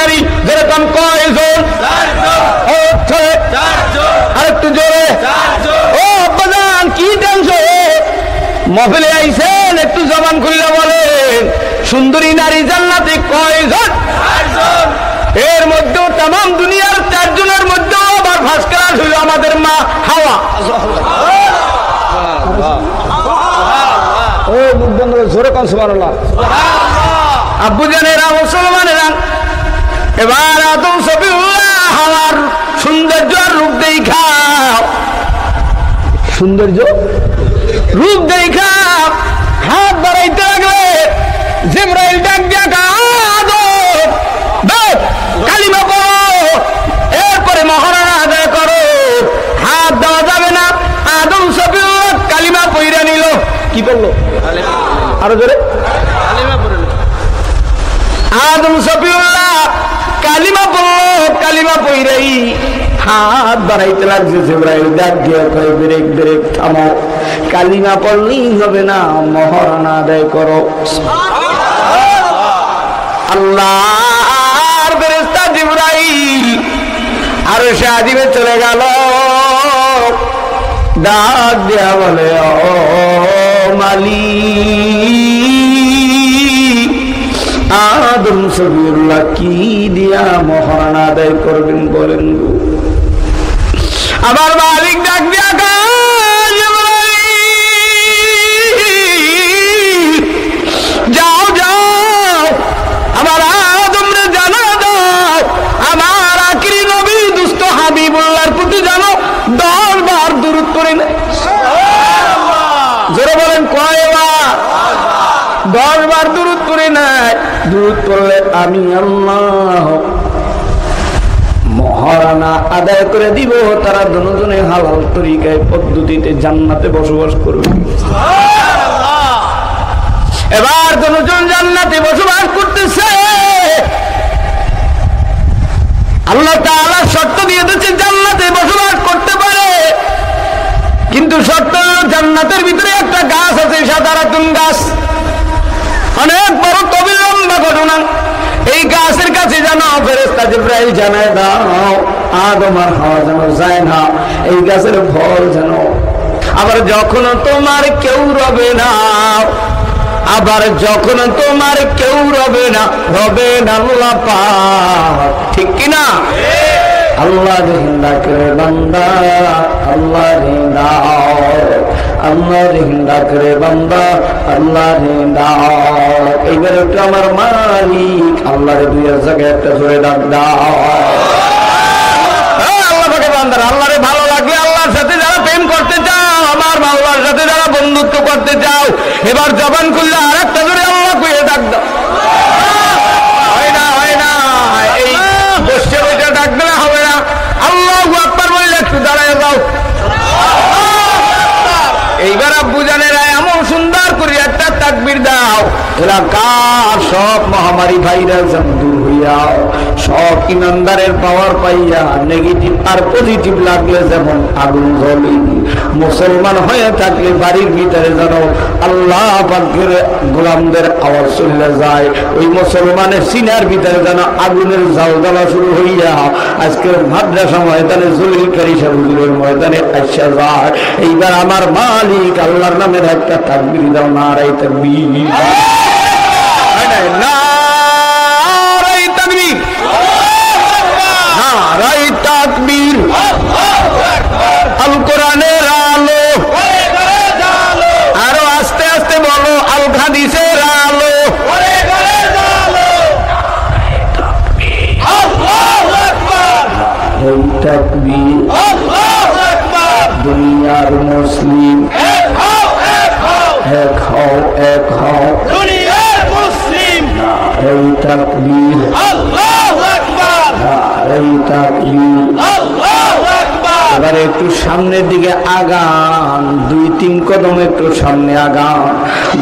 নারী, যেরকম কয়জন? আরেকটু জোরে। ও আব্বাজান কি টেনশন? মহফিলে আইছেন, একটু জবান খুলে বলেন, সুন্দরী নারী জান্নাতে কয়জন? এর মধ্যেও তাম দুনিয়ার 4 জনের মধ্যেও আবার ফার্স্ট ক্লাস হইল আমাদের মা হাওয়া। ও বুদ্ধ জোরে কন সুবহানাল্লাহ। আব্বু জানেরা, মুসলমানেরা, এবার আদম সফিউল্লাহ হাওয়ার সৌন্দর্য আর রূপ দেখা, সৌন্দর্য রূপ দেখা হাত বাড়াইতে লাগলে জিবরাইল ডাক দিয়া আদম কালিমা পড়ো, এরপরে মহারানা আদায় করো। হাত দেওয়া যাবে না। আদম সফিউল্লাহ কালিমা পইরা নিল। কি করলো? আরো জোরে। আদম সফিউল্লাহ কালিমা পড়লো, কালিমা পইরাই হাত বাড়াইতে লাগছে। জিবরাইল ডাক দিয়ে কয় ব্রেক ব্রেক, থামো, কালিমা পড়লেই হবে না, মহারানা আদায় করো। আল্লাহর ফেরেশতা জিবরাইল আরশে আজিমে চলে গেল। ডাক দিয়া বলে, ও মালিক, আদম সফিউল্লাহ কি দিয়া মহারানা আদায় করবেন বলেন। আবার মালিক ডাক দিয়া যাও যাও, আমার আদমরে জানা দাও, আমার আখিরি নবী দুস্থ হাবিবুল্লাহর প্রতি জানো 10 বার দুরূদ পড়ে না। জোরে বলেন কয়বার? 10 বার দুরূদ পড়ে নাই। দুরূদ পড়লে আমি আল্লাহ মহারানা আদায় করে দিব। তারা দুজনে হালাল তরিকায় পদ্ধতিতে জান্নাতে বসবাস করবে। এবার দুজন জান্নাতে বসবাস করতেছে। আল্লাহ তাআলা শর্ত দিয়ে দিয়েছে জান্নাতে বসবাস করতে পারে, কিন্তু শর্ত জান্নাতের ভিতরে একটা গাছ আছে, সাদারাতুন গাছ, অনেক বড় কবির লম্বা ঘটনা। এই গাছের কাছে জানো ফেরেশতা জিবরাইল জানায় দাও, আদম আর হাওয়া যেন যায় না, এই গাছের ফল যেন। আবার যখন তোমার কেউ রবে না, আবার যখন তোমার কেউ রবে না, রবেন আল্লাহ পাক। ঠিক কিনা? আল্লাহ জিন্দা করে বান্দা, আল্লাহ জিন্দা, আল্লাহ জিন্দা করে বান্দা, আল্লাহ জিন্দা। এইবার একটু আমার মালিক আল্লাহর 2 জায়গায় একটা জোরে ডাক দাও। আল্লাহ পাকে বান্দারা, আল্লাহরে ভালো লাগবে, আল্লাহর সাথে যারা প্রেম করতে চাও, আমার আল্লাহর সাথে যারা বন্ধুত্ব করতে চাও, এবার জবান খুললে আর একটা জোরে আল্লাহ কইয়ে ডাক দাও। হয় না, হয় না, এই বসে বসে ডাক দিলে হবে না। আল্লাহু আকবার বললে একটু দাঁড়ায় যাও। এইবার আব্বু জানেরা এমন সুন্দর করে একটা তাকবীর দাও, এলাকার সব মহামারী ভাইরাস দূর হইয়া, সব ইমানদারের পাওয়ার পাইয়া, নেগেটিভ আর পজিটিভ লাগলে যেমন আগুন জ্বলে, মুসলমান হয়ে থাকলে বাড়ির ভিতরে যেন আল্লাহ পাকের গোলামদের আওয়াজ চলে যায়, ওই মুসলমানের সিনার ভিতরে যেন আগুনের জ্বালা শুরু হইয়া আজকের মাদ্রাসা ময়দানে জলিলকারী সাহুজুরের ময়দানে আসা যায়। এইবার আমার মালিক আল্লাহর নামের একটা তাকবীর দাও, নারায়ে তাকবীর, নারায়ে তাকবীর, নারায়ে তাকবীর। আল কোরআনের আলো, আরো আস্তে আস্তে বলো, আল হাদিসের আলো। তাকবীর, দুনিয়ার মুসলিম এক হও, এক হও, দুনিয়ার মুসলিম। নারায়ে তাকবীর, আল্লাহু আকবার, নারায়ে তাকবীর, আল্লাহু আকবার। এবারে একটু সামনের দিকে আগান, 2-3 কদম একটু সামনে আগান।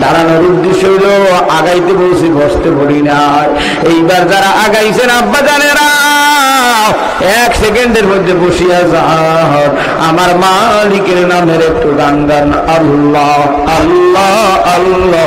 দাঁড়ানোর উদ্দেশ্য হইল আগাইতে বলছি, বসতে বলি না। এইবার যারা আগাইছেন আব্বা জানেরা, 1 সেকেন্ডের মধ্যে বসিয়া যাও, আমার মালিকের নামের একটু গান গান। আল্লাহ আল্লাহ আল্লাহ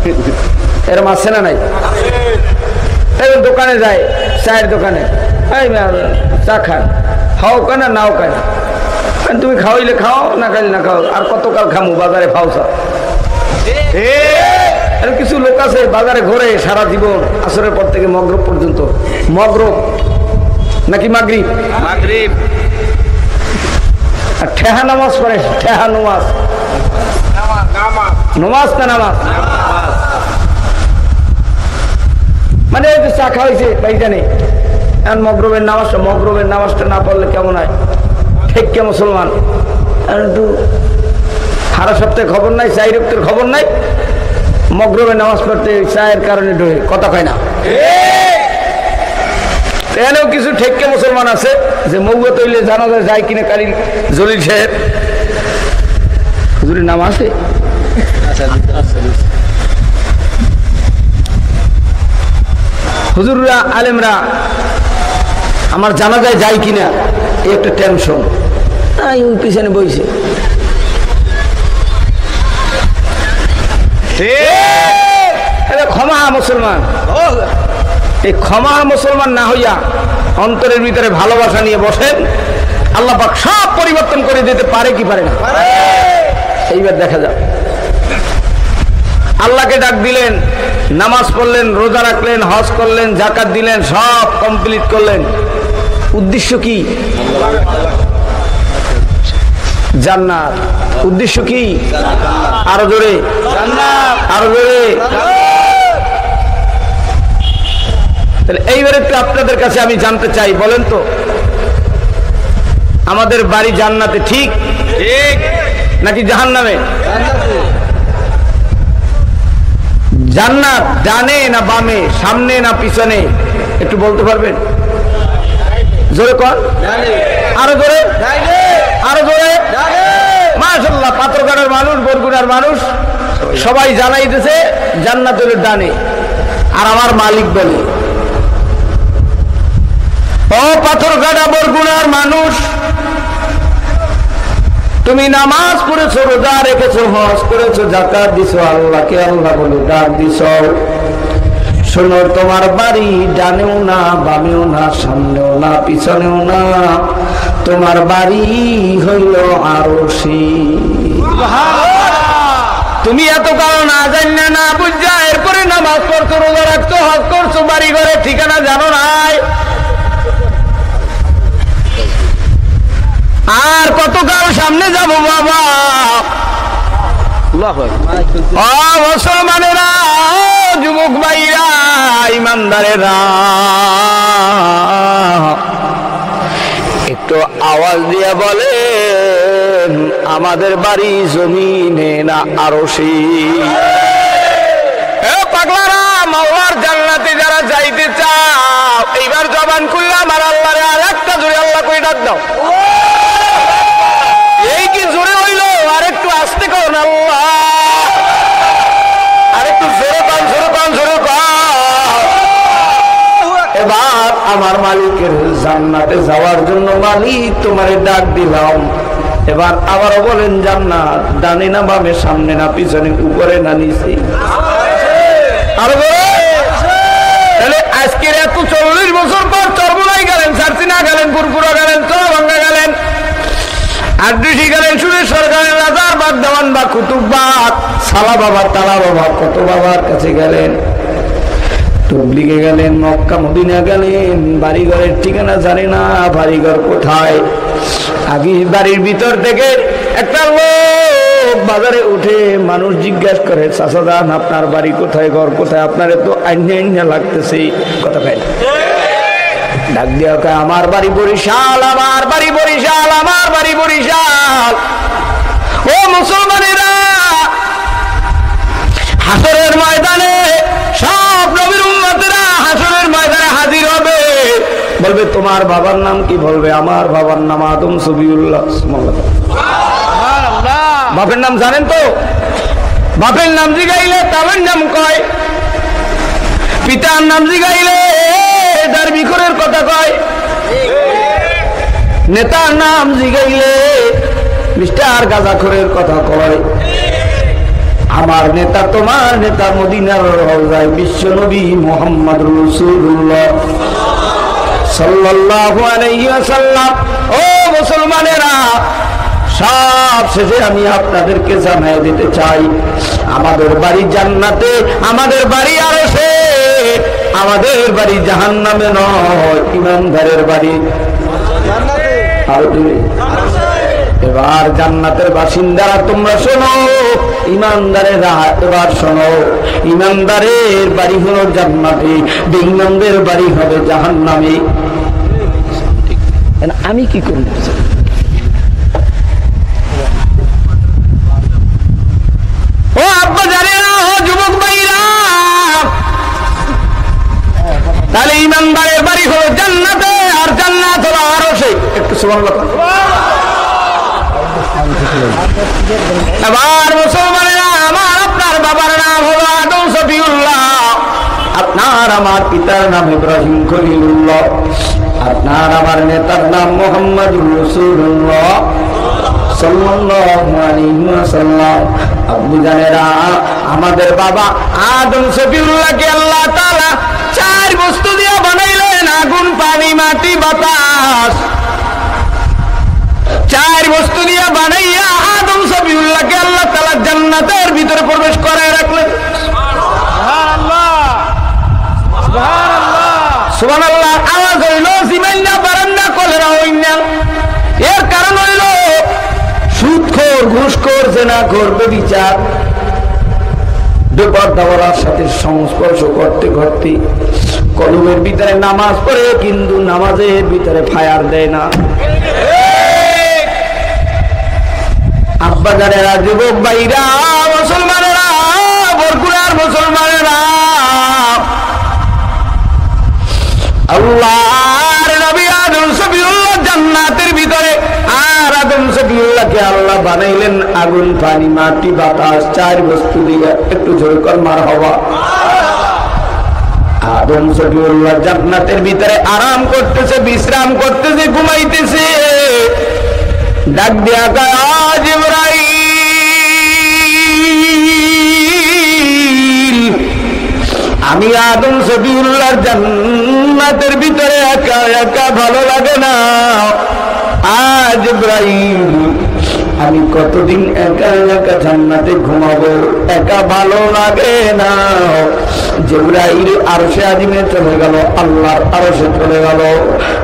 এরম আছে না নাই? এবার দোকানে যায়, চায়ের দোকানে, এই চা খান, খাও কেনা নাও কেনা, তুমি খাওয়াইলে খাও, না খাইলে না খাও, আর কতকাল খামু বাজারে খাও চা। কিছু লোক আছে বাজারে ঘোরে সারা জীবন, আসরের পর থেকে মগরব পর্যন্ত। মগরব নাকি মাগরিব? মাগরিব। আর ঠেহা নামাজ পড়ে, ঠেহা নামাজ, নামাজ না নামাজ, মানে এই যে চা খাওয়াইছে এইটা নেই। এখন মগরবের নামাজটা না পড়লে কেমন হয়? ঠিক কে মুসলমান? একটু সারা সপ্তাহে খবর নাই, চাই রক্তের খবর নাই, মগরবের নামাজ পড়তে চায়ের কারণে ডোহে, কথা কয় না। এখানেও কিছু ঠেককে মুসলমান আছে যে মৌয়া তৈলে জানা যায় কিনা কালি জলিল সাহেব হুজুরের নাম আছে। হুজুররা আলেমরা আমার জানা যায় কিনা এই একটা টেনশন, ওই পিছনে বইছে। ক্ষমা মুসলমান, এই ক্ষমা মুসলমান না হইয়া অন্তরের ভিতরে ভালোবাসা নিয়ে বসেন, আল্লাহ পাক সব পরিবর্তন করে দিতে পারে কি পারে না? এইবার দেখা যাক। আল্লাহকে ডাক দিলেন, নামাজ পড়লেন, রোজা রাখলেন, হজ করলেন, যাকাত দিলেন, সব কমপ্লিট করলেন। উদ্দেশ্য কি? জান্নাত। উদ্দেশ্য কি? আরো জোরে, আরো জোরে। তাহলে এইবার একটু আপনাদের কাছে আমি জানতে চাই, বলেন তো আমাদের বাড়ি জান্নাতে ঠিক ঠিক নাকি জাহান্নামে? জান্নাত ডানে না বামে, সামনে না পিছনে, একটু বলতে পারবেন? জোরে কর, আরো জোরে, আরো জোরে। মাশাআল্লাহ, পাথরঘাটার মানুষ, বরগুনার মানুষ সবাই জানাইতেছে জান্নাতের ডানে। আর আমার মালিক বলে, ও পাথরঘাটা বরগুনার মানুষ, তুমি নামাজ পড়েছো, রোজা রেখেছো, হজ করেছো, যাকাত দিছো, আল্লাহকে আল্লাহ বলে ডাক দিছো। শোনো, তোমার বাড়ি ডানেও না, বামেও না, সামনেও না, পিছনেও না, তোমার বাড়ি হইল আরশি। তুমি এত কারণ না জানি না বুঝা এরপরে নামাজ পড়ছো, রোজা রাখছো, হজ করছো, বাড়ি ঘরে ঠিকানা জানো নাই, আর কতকাল সামনে যাবো বাবা। মুসলমানেরা, যুবক ভাইরা, ইমানদারেরা, একটু আওয়াজ দিয়ে বলেন আমাদের বাড়ি জমিনে না আরশি? পাগলারা, মাওলার জান্নাতে যারা যাইতে চাও, এইবার জবান খুললে আমার আল্লাহরে আর একটা জোরে আল্লাহ কই ডাক দাও। এই কি জোরে হইল? আর একটু আস্তে করুন, আল্লাহ আর একটু জোরে পান, জোরে পান, জোরে পান। এবার আমার মালিকের জান্নাতে যাওয়ার জন্য মালিক তোমারে ডাক দিলাম। এবার আবারও বলেন, জান্নাত ডানে না বামে, সামনে না পিছনে, উপরে না নিচে? আরো তাহলে আজকের এত 40 বছর পর চরমুলাই গেলেন, সারসিনা গেলেন, পুরপুরা গেলেন, চরভাঙ্গা গেলেন, আড্ডি গেলেন, সুরেশ্বর গেলেন, রাজারবাগ, দেওয়ানবাগ, কুতুববাগ, সালা বাবা, তালা বাবা, কত বাবার কাছে গেলেন, তবলিগে গেলেন, মক্কা মদিনা গেলেন, বাড়িঘরের ঠিকানা জানে না, বাড়িঘর কোথায়। আগে বাড়ির ভিতর থেকে একটা লোক বাজারে উঠে মানুষ জিজ্ঞাসা করে, চাচা যান আপনার বাড়ি কোথায়, ঘর কোথায়, আপনার তো আইনা আইনা লাগতেছে, কথা কয় না। ডাক দিয়া কয়, আমার বাড়ি বরিশাল, আমার বাড়ি বরিশাল, আমার বাড়ি বরিশাল। ও মুসলমানেরা, হাসরের ময়দানে সব নবীর উম্মতেরা হাসরের ময়দানে হাজির হবে। বলবে তোমার বাবার নাম কি? বলবে আমার বাবার নাম আদম সবিউল্লাহ। বাপের নাম জানেন তো? বাপের নাম জিগাইলে তার নাম কয়, পিতার নাম জিগাইলে তার বিকরের কথা কয়, নেতার নাম জিগাইলে মিস্টার গাঁজাখোরের কথা কয়, আমার নেতা তোমার নেতা মদিনার রওজায় বিশ্ব নবী মুহাম্মদুর রাসূলুল্লাহ সাল্লাল্লাহু আলাইহি ওয়াসাল্লাম। ও মুসলমানেরা, সব শেষে আমি আপনাদেরকে জানাই দিতে চাই, আমাদের বাড়ি জান্নাতে, আমাদের বাড়ি আরশে, আমাদের বাড়ি জাহান্নামে নয়, ইমানদারের বাড়ি জান্নাতে। এবার জান্নাতের বাসিন্দারা তোমরা শোনো, ইমানদারেরা এবার শোনো, ইমানদারের বাড়ি হলো জান্নাতে, বেঈমানদের বাড়ি হবে জাহান্নামে। আমি কি করব? ও আব্বা জানে না, ও যুবক ভাইরা, তাহলে ইমানদারের বাড়ি হলো জান্নাতে, আর জান্নাত হলো আরশে। একটু সুবহানাল্লাহ। এবার মুসলমানেরা, আমার আপনার বাবার নাম হলো আদম শফিউল্লাহ, আপনার আমার পিতার নাম ইব্রাহিম খলিলুল্লাহ, আপনার আমার নেতার নাম মুহাম্মদুর রাসূলুল্লাহ সাল্লাল্লাহু আলাইহি ওয়াসাল্লাম। আব্বু জানেরা, আমাদের বাবা আদম শফিউল্লাহকে আল্লাহ তাআলা 4 বস্তু দিয়ে বানাইলেন, আগুন, পানি, মাটি, বাতাস। 4 বস্তু দিয়ে বানাইয়া আদম শফিউল্লাহকে আল্লাহ তাআলা জান্নাতের ভিতরে প্রবেশ করায় রাখলেন। সুবহানাল্লাহ, সুবহানাল্লাহ, সুবহানাল্লাহ। আওয়াজ হইল জিমাইনা বারান্না কলেরা হইনা। এর কারণ হইল সুদখোর, ঘুষখোর, জিনাখোর, ব্যভিচার, বেপরদাওয়ালার সাথে সংস্পর্শ করতে করতে কলবের ভিতরে নামাজ পড়ে, কিন্তু নামাজের ভিতরে ফায়ার দেয় না। আব্বা জানেরা, যুবক ভাইরা, মুসলমানেরা, বরগুনার মুসলমানেরা, আল্লাহর নবী আদম শফিউল্লাহ জান্নাতের ভিতরে, আর আদম শফিউল্লাহকে আল্লাহ বানাইলেন আগুন, পানি, মাটি, বাতাস, 4 বস্তু দিয়ে। একটু জোরে কর মারহাবা। আদম শফিউল্লাহ জান্নাতের ভিতরে আরাম করতেছে, বিশ্রাম করতেছে, ঘুমাইতেছে। ডাক দিয়া কয়, আজ ইব্রাহিম, আমি আদম শফিউল্লাহর জান্নাতের ভিতরে একা একা ভালো লাগে না। আজ ইব্রাহিম, আমি কতদিন একা একা জান্নাতে ঘুমাবো, একা ভালো লাগে না। জিবরাইল আরশে আজিমে চলে গেল, আল্লাহর আরশে চলে গেল,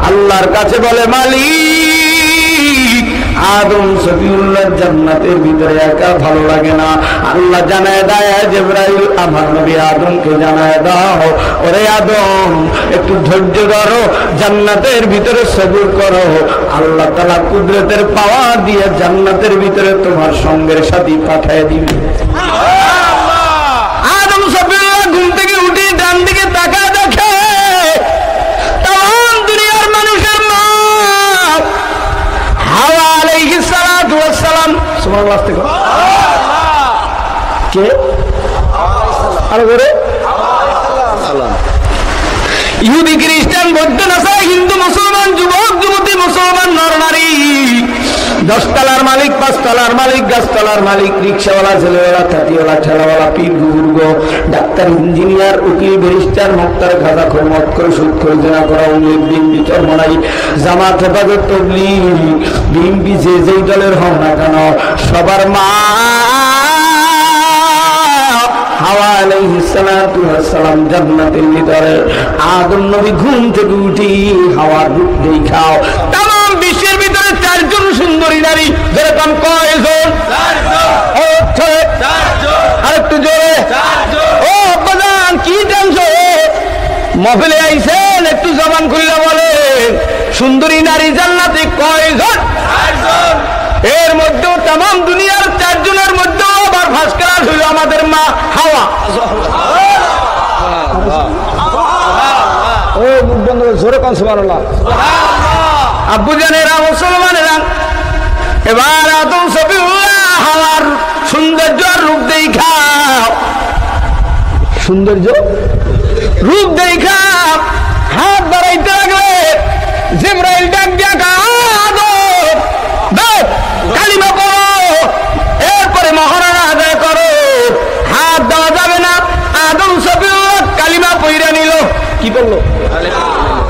আল্লাহর কাছে বলে, মালিক, আদম শফিউল্লাহর জান্নাতের ভিতরে একা ভালো লাগে না। আল্লাহ জানায় দেয়, জিবরাইল আমার নবী আদমকে জানায় দাও, ওরে আদম, একটু ধৈর্য ধরো, জান্নাতের ভিতরে সবুর করো, আল্লাহ তাআলা কুদরতের পাওয়ার দিয়ে জান্নাতের ভিতরে তোমার সঙ্গের সাথী পাঠিয়ে দিবে। আদম শফিউল্লাহ ঘুম থেকে উঠে ডান দিকে তাকায়, দেখে তাম দুনিয়ার মানুষের মা হাওয়া আলাইহিস সালাতু ওয়াস সালাম। সুবহানাল্লাহ। কে? আর বলে ইহুদি, খ্রিস্টান, বৌদ্ধ, নাসারা, হিন্দু, মুসলমান, যুবক, যুবতী, মুসলমান, নর নারী, 10 তলার মালিক, 5 তলার মালিক, গাছতলার মালিক, রিক্সাওয়ালা, ছেলেওয়ালা, থাটিওয়ালা, ঠেলাওয়ালা, পীর, বুজুর্গ, ডাক্তার, ইঞ্জিনিয়ার, উকিল, ব্যারিস্টার, মুক্তার, গাঁজাখোর, মদখোর, সুদখোর, জিনা করা, উল্লেখ, বিএনপি, চরমনাই, জামাত, হেফাজত, তাবলীগ, বিএনপি, যে যেই দলের হও না কেন, সবার মা হাওয়া আলাইহিস সালাতু ওয়াস সালাম জান্নাতের ভিতরে। আদম নবী ঘুম থেকে উঠি হাওয়ার রূপ দেখাও, तमाम বিশ্বের ভিতরে 4 জন সুন্দরী নারী, যেরকম কয়জন? 4 জন। ও 4 জন। আরেকটু জোরে 4 জন। ও আব্বাজান, কি টেনশন? মহফিলে আইছেন, একটু জবান খুলে বলেন, সুন্দরী নারী জান্নাতে কয়জন? 4 জন। এর মধ্যেও तमाम দুনিয়ার 4 জনের মধ্যেও আবার ফার্স্ট ক্লাস হইল আমাদের মা হাওয়া। ও মুখ বন্ধ করে জোরে কোন সুবহানাল্লাহ। আব্বু জানেরা, মুসলমানেরা, এবার আদম শফিউল্লাহ হাওয়ার সৌন্দর্য আর রূপ দেখা, সৌন্দর্য রূপ দেখা হাত বাড়াইতে লাগলে, জিবরাইল ডাক দিয়া কালিমা পড়ো, এরপরে মহারণা আদায় করো, কি বললো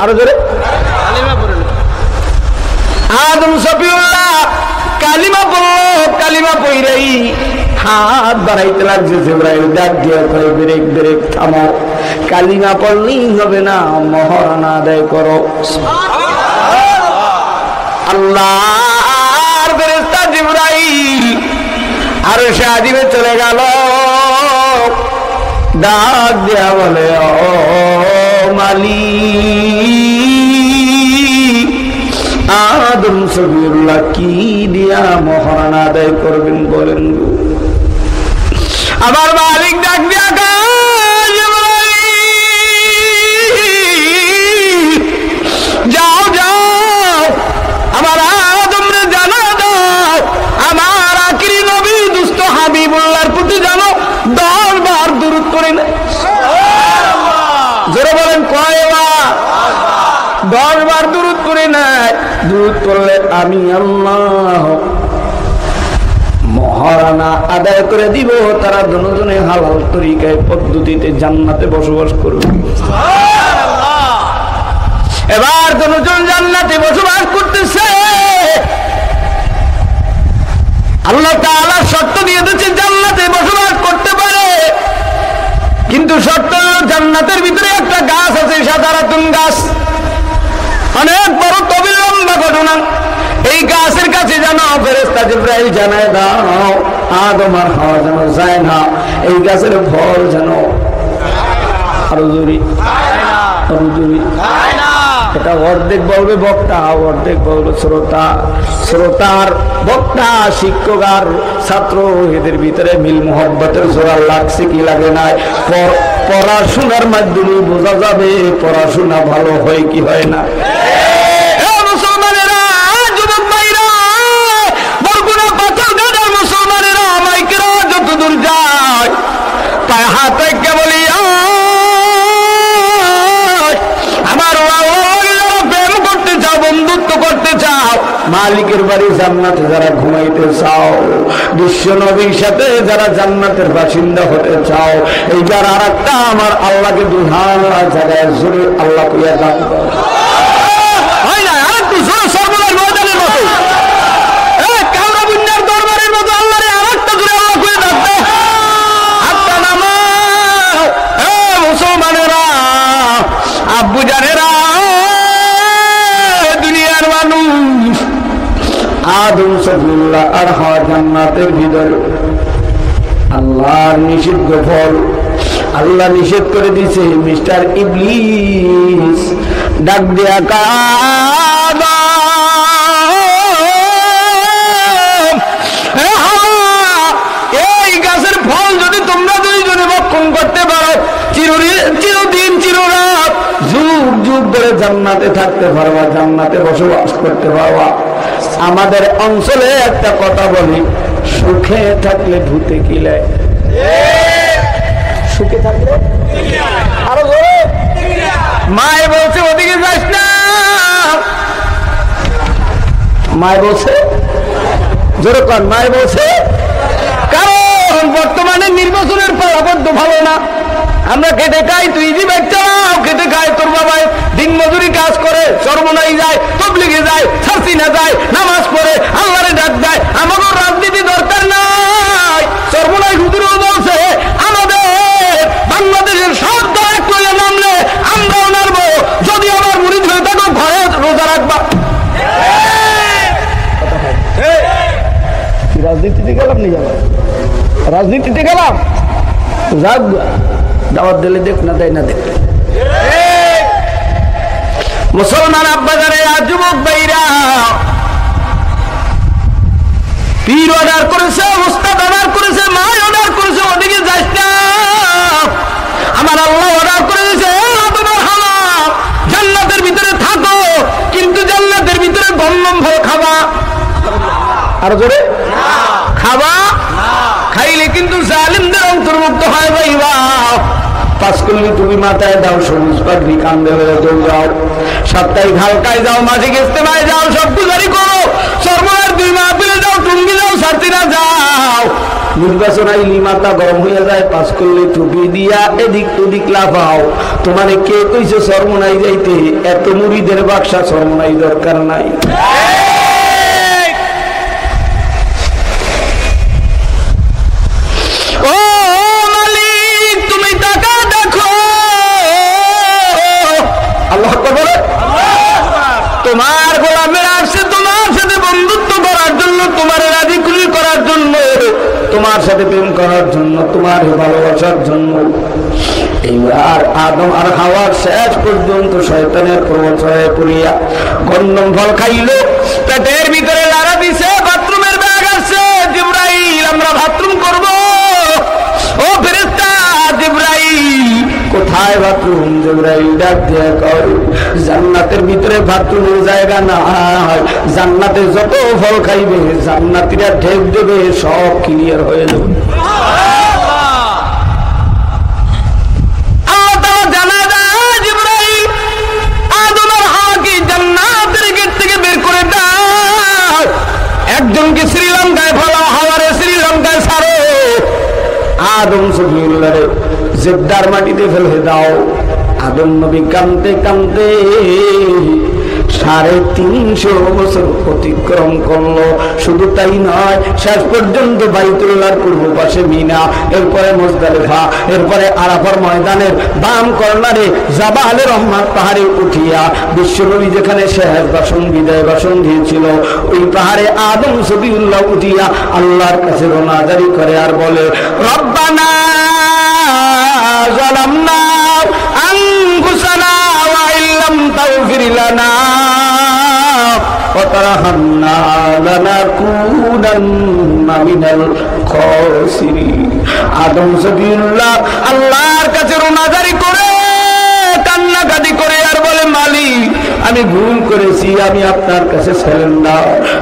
আরো জোরে আদম সফিউল্লাহ কালিমা পড়লো কালিমা পড়াই হাত বাড়াইতে লাগছে জিবরাইল ডাক দিয়ে কয় ব্রেক ব্রেক থামো কালিমা পড়লেই হবে না মহারণা আদায় করো আল্লাহর ফেরেশতা জিবরাইল আরশে আজিমে চলে গেল ডাক দিয়া বলে ও মালিক আদম সফিউল্লাহ কি দিয়া মহারণা আদায় করবেন বলেন আমার মালিক ডাক দিয়া যাও যাও আমার আদমরে জানা দাও আমার আখিরি নবী দুস্থ হাবিবুল্লাহর প্রতি জানো 10 বার দুরূদ করে না জোরে বলেন কয়বার 10 বার দুরূদ করে না দুরূদ করলে আমি আল্লাহ মহারানা আদায় করে দিব তারা দুজনে হালাল তরিকায় পদ্ধতিতে জান্নাতে বসবাস করবে এবার দুজন জান্নাতে বসবাস করতেছে আল্লাহ তাআলা শর্ত দিয়ে দিয়েছে জান্নাতে বসবাস করতে পারে কিন্তু শর্ত জান্নাতের ভিতরে একটা গাছ আছে সাদারাতুন গাছ অনেক বড় তবে লম্বা ঘটনা এই গাছের কাছে জানো ফেরেশতা জিবরাইল জানায় দাও আদম আর হাওয়া যেন যায় না এই গাছের ফল যেন আরো জোরে এটা অর্ধেক বলবে বক্তা অর্ধেক বলবে শ্রোতা শ্রোতার বক্তা শিক্ষক আর ছাত্র এদের ভিতরে মিল মোহব্বতের জোড়া লাগছে কি লাগে না পড়াশোনার মাধ্যমে বোঝা যাবে পড়াশোনা ভালো হয় কি হয় না মালিকের বাড়ি জান্নাতে যারা ঘুমাইতে চাও বিশ্ব নবীর সাথে যারা জান্নাতের বাসিন্দা হতে চাও এইবার আর একটা আমার আল্লাহকে দুহার জায়গায় জোরে আল্লাহ কইয়া দান হয় না আর একটু জোরে সর্বদার ময়দানের মতো কাউরা বুন্নার দরবারের মতো আল্লাহরে আর একটা জোরে আল্লাহ কইয়া দান হাতটা নামাও মুসলমানেরা আব্বু জানেরা দুনিয়ার মানুষ আদম সফিউল্লাহ আর হাওয়া জান্নাতের ভিতরে আল্লাহর নিষিদ্ধ ফল আল্লাহ নিষেধ করে দিয়েছে মিস্টার ইবলিস ডাক দিয়া এই গাছের ফল যদি তোমরা দুইজনে ভক্ষণ করতে পারো চিরদিন চিররাত যুগ যুগ ধরে জান্নাতে থাকতে পারবা জান্নাতে বসবাস করতে পারবা আমাদের অঞ্চলে একটা কথা বলি সুখে থাকলে ভূতে কিলায় সুখে থাকলে আরো মায় বলছে ওদিকে যাস না মায় বলছে জোরে কর মায় বলছে কারণ বর্তমানে নির্বাচনের ফলাফল তো ভালো না আমরা খেটে খাই তুই ইজি বাইক চালাও খেটে খাই তোর বাবাই দিন মজুরি কাজ করে চরমনাই যায় তবলিগে যায় ছাড়সিনা যায় নামাজ পড়ে আল্লাহরে ডাক দেয় আমাদের রাজনীতি দরকার নাই চরমনাই হুজুরও বলছে আমাদের বাংলাদেশের সব দল এক করে নামলে আমরাও নামবো যদি আমার মুরিদ হয়ে থাকো ঘরে রোজা রাখবা রাজনীতিতে গেলাম নি যাবো রাজনীতিতে গেলাম যাক দাওয়াত দিলে দেখ না দেয় না দেখ মুসলমান আব্বাজারে যুবক ভাইরা পীর অর্ডার করেছে উস্তাদ অর্ডার করেছে মা অর্ডার করেছে ওদিকে যাস না আমার আল্লাহ অর্ডার করে দিয়েছে তোমার হাওয়া জান্নাতের ভিতরে থাকো কিন্তু জান্নাতের ভিতরে গন্ধম ফল খাবা আর জোরে খাবা খাইলে কিন্তু জালিমদের অন্তর্ভুক্ত হয় ভাইবা পাঁচ কিলো তুমি মাথায় দাও সবুজ পাগড়ি কান্দে হয়ে দৌড়াও সাপ্তাহিক হালকায় যাও মাঝে ইস্তেমায় যাও সব গুজারি করো সর্বনার 2 মাহফিলে যাও টুঙ্গি যাও সার্তিনা যাও নির্বাচন আইলি মাথা গরম হয়ে যায়, পাস করলে টুপি দিয়া এদিক ওদিক লাফাও। তোমারে কে কইছে চরমনাই যাইতে? এত মুড়িদের বাক্সা চরমনাই দরকার নাই। তোমার গোলামের আসছে তোমার সাথে বন্ধুত্ব করার জন্য, তোমার রাজি খুশি করার জন্য, তোমার সাথে প্রেম করার জন্য, তোমার ভালোবাসার জন্য। এইবার আদম আর হাওয়ার শেষ পর্যন্ত শয়তানের প্রবচনায় পড়িয়া গন্ধম ফল খাইল, পেটের ভিতরে লাড়া দিছে, বাথরুমের ব্যাগ আসছে, জিবরাইল আমরা বাথরুম করব। ও ফেরেশতা জিবরাইল কোথায় বাথরুম? জিবরাইল ডাক দিয়ে কয় জান্নাতের ভিতরে বাথরুমের জায়গা না, জান্নাতে যত ফল খাইবে জান্নাতীরা ঢেক দেবে, সব ক্লিয়ার হয়ে যাবে। একজনকে শ্রীলঙ্কায় ফেলাও, হাওয়ারে শ্রীলঙ্কায় ছাড়ো, আদম সফিউল্লাহরে জেদ্দার মাটিতে ফেলে দাও। আদম নবী কাঁদতে কাঁদতে 350 বছর অতিক্রম করলো। শুধু তাই নয়, শেষ পর্যন্ত বাইতুল্লাহর পূর্ব পাশে মিনা, এরপরে মুজদালিফা, এরপরে আরাফার ময়দানের বাম কর্নারে জাবালে রহমাত পাহাড়ে উঠিয়া বিশ্বনবী যেখানে শেষ বাসন বিদায় বাসন দিয়েছিল, ওই পাহাড়ে আদম সফিউল্লাহ উঠিয়া আল্লাহর কাছে রোনাজারি করে আর বলে রব্বানা যালামনা আনফুসানা ওয়া ইল্লাম তাগফির লানা ওয়া তারহামনা লানাকুনান্না মিনাল খাসিরিন। আদম সফিউল্লাহ আল্লাহর কাছে রোনাজারি করে কান্নাকাটি করে আর বলে মালিক আমি ভুল করেছি, আমি আপনার কাছে ছিলাম না,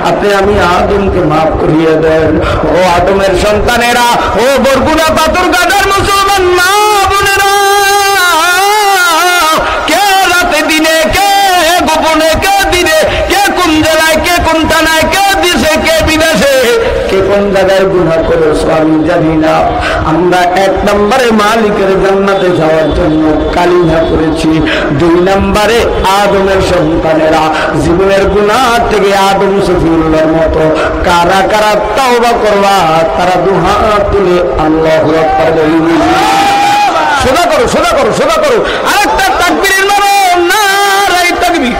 আপনি আমি আদমকে মাফ করিয়ে দেন। ও আদমের সন্তানেরা, ও বরগুনা পাথর গাদার মুসলমান মা বোনেরা, কে রাতে দিনে, কে গোপনে, কে দিনে, কে কোন জেলায়, কে কোন থানায়, কে দেশে, কে বিদেশে, কে কোন জায়গায় গুনাহ করেছো আমি জানি না। আমরা 1 নম্বরে মালিকের জান্নাতে যাওয়ার জন্য কালিমা করেছি। 2 নম্বরে আদমের সন্তানেরা জীবনের গুনাহ থেকে আদম সফিউল্লাহর মতো কারা কারা তওবা করবা, তারা দুহাত তুলে আল্লাহু আকবার বলবে। সোজা করো, সোজা করো, সোজা করো, আরেকটা তাকবীরের মারো, নারায়ে তাকবীর,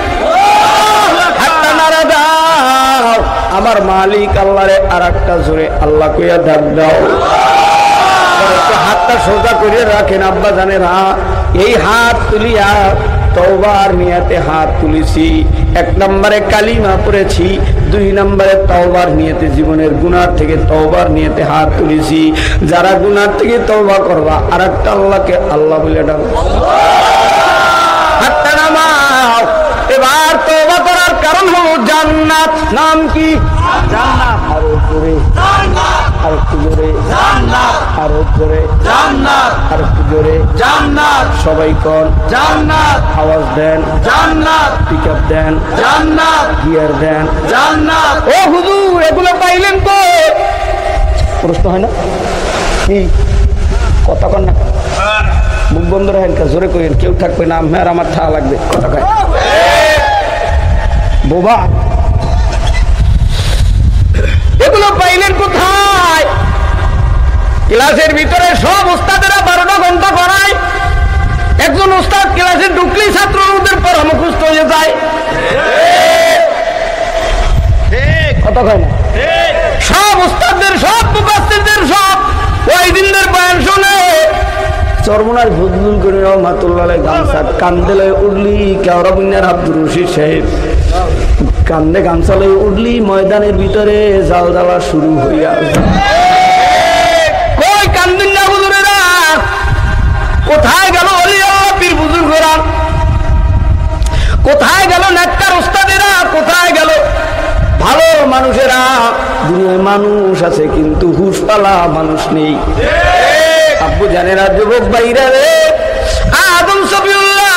হাতটা নাড়া দাও। আমার মালিক আল্লাহরে আরেকটা জোরে আল্লাহ কইয়া ডাক দাও। হাতটা সোজা করে রাখেন আব্বা জানেরা, এই হাত তুলিয়া তওবার নিয়তে হাত তুলেছি। 1 নম্বরে কালিমা পড়েছি, 2 নম্বরে তওবার নিয়তে জীবনের গুনাহ থেকে তওবার নিয়তে হাত তুলেছি। যারা গুনাহ থেকে তওবা করবা আরেকটা আল্লাহকে আল্লাহ বলে ডাকো, হাতটা নামাও। এবার তওবা করার কারণ হলো জান্নাত। নাম কি? জান্নাত। আরো জোরে জান্নাত, আরেকটু জোরে জান্নাত, আরো জোরে জান্নাত, আরেকটু জোরে জান্নাত। সবাই কোন জান্নাত, আওয়াজ দেন জান্নাত, পিকআপ দেন জান্নাত, গিয়ার দেন জান্নাত। ও হুজুর এগুলো পাইলেন তো? প্রশ্ন হয় না কি? কথা কন না, মুখ বন্ধ রাখেন, জোরে কইেন, কেউ থাকবে না, আমার ঠা লাগবে। কথা কয় বোবা, এগুলো পাইলেন কোথায়? ক্লাসের ভিতরে সব ওস্তাদেরা 12টা ঘন্টা করায়। একজন ওস্তাদ ক্লাসে ঢুকলেই ছাত্রদের পড়া মুখস্থ হয়ে যায়। কথা কয় না? সব ওস্তাদদের, সব মুফাসসিরদের, সব ওয়াইদিনদের বয়ান শুনে চরমনার ফজলুল করিম রহমাতুল্লাহ আলাইহি গামছা কান্দে লয়ে উঠলি, কেওড়া বুন্নার আব্দুর রশিদ সাহেব কান্দে গামছা লয়ে উঠলি, ময়দানের ভিতরে জাল জ্বালা শুরু হইয়া কই কান্দিন না হুজুরেরা? কোথায় গেল ওলি আল্লাহ পীর বুজুর্গরা? কোথায় গেল নেককার ওস্তাদেরা? কোথায় গেল ভালো মানুষেরা? দুনিয়ায় মানুষ আছে কিন্তু হুশপালা মানুষ নেই। আব্বু জানেরা, যুবক ভাইরা রে, আদম সফিউল্লাহ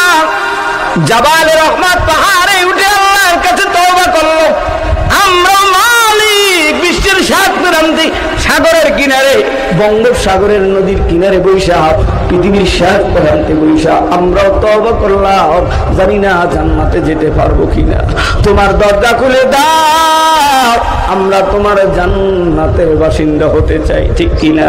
জাবালে রহমাত পাহাড়ে উঠে আল্লাহর কাছে তওবা করলো। আমরা মালিক বিশ্বের 7 সাগরের কিনারে, বঙ্গোপসাগরের নদীর কিনারে বৈশা, পৃথিবীর শেষ প্রান্তে বৈশা আমরাও তওবা করলাম, জানি না জান্নাতে যেতে পারবো কিনা। তোমার দরজা খুলে দাও, আমরা তোমার জান্নাতের বাসিন্দা হতে চাই, ঠিক কিনা?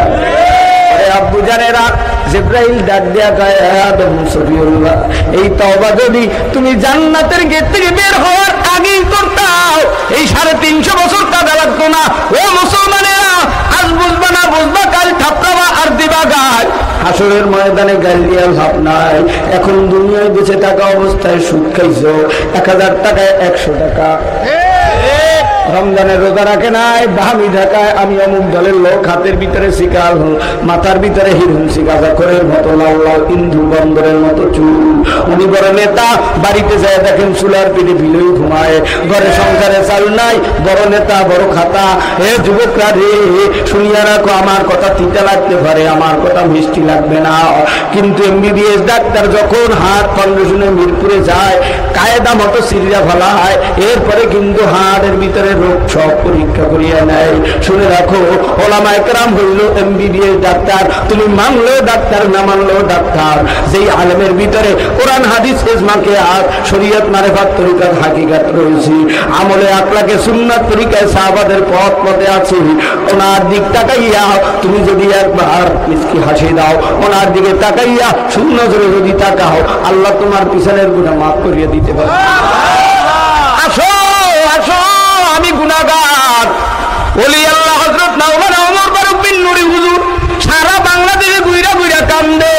আব্বু জানেরা, জিবরাইল ডাক দেয়া কয়, আদম সফিউল্লাহ, এই তওবা যদি তুমি জান্নাতের গেট থেকে বের হওয়ার আগেই করতাও, এই 350 বছর কাঁদা লাগতো না। ও মুসলমানেরা, আজ বুঝবা না বুঝবা, কাল থাপড়াবা আর দিবা গাল। হাসরের ময়দানে গাল দিয়া লাভ নাই। এখন দুনিয়ায় বেঁচে থাকা অবস্থায় সুদ খাইছো, 1000 টাকায় 100 টাকা। রমজানের রোজা রাখে নাই, বাহামি ঢাকায় আমি অমুক দলের লোক, হাতের ভিতরে শিকার, মাথার ভিতরে হিরুন শিকাজাখরের মতো লাল লাল ইন্দু বন্দরের মতো চুল। উনি বড় নেতা, বাড়িতে যায় দেখেন চুলার পিঠে বিলই ঘুমায়, ঘরে সংসারে চাল নাই, বড় নেতা বড় খাতা। হে যুবকরা রে, শুনিয়া রাখো, আমার কথা তিতা লাগতে পারে, আমার কথা মিষ্টি লাগবে না, কিন্তু MBBS ডাক্তার যখন হার্ট ফাউন্ডেশনে মিরপুরে যায়, কায়দা মতো সিরিয়া ফেলায়, এরপরে কিন্তু হার্টের ভিতরে রোগ সব পরীক্ষা করিয়া নেয়। শুনে রাখো, ওলামায়ে কেরাম হইল MBBS ডাক্তার, তুমি মানলেও ডাক্তার, না মানলেও ডাক্তার। যেই আলেমের ভিতরে কোরআন হাদিস ইজমাকে আর শরীয়ত মারিফাত তরিকাত হাকিকাত রয়েছে, আমলে আকলাকে সুন্নাত তরিকায় সাহাবাদের পথ পথে আছে, ওনার দিক তাকাইয়া তুমি যদি একবার মিষ্টি হাসি দাও, ওনার দিকে তাকাইয়া শূন্য নজরে যদি তাকাও, আল্লাহ তোমার পিছনের গুনাহ মাফ করিয়ে দিতে পারে। আসো আসো, আমি গুনাহগার। ওলি আল্লাহ হযরত মাওলানা ওমর ফারুক বিন নুরি হুজুর সারা বাংলাদেশে ঘুইরা ঘুইরা কান্দে।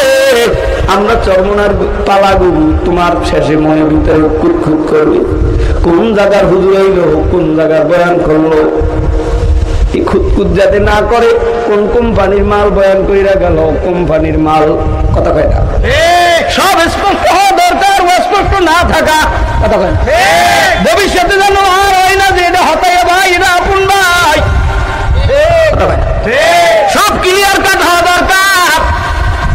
আমরা চরমনার পালা গুরু, তোমার শেষে মনের ভিতরে খুঁতখুত করবে, কোন জায়গার হুজুর হইলো, কোন জায়গার বয়ান করলো। এই খুঁতখুত যাতে না করে, কোন কোম্পানির মাল বয়ান কইরা গেল, কোম্পানির মাল, কথা কয় না, সব স্পষ্ট হওয়া দরকার, স্পষ্ট না থাকা, কথা কয় না। ভবিষ্যতে যেন আর হয় না যে এটা হতাইয়া ভাই, এটা আপন ভাই, সব ক্লিয়ার কাট হওয়া দরকার।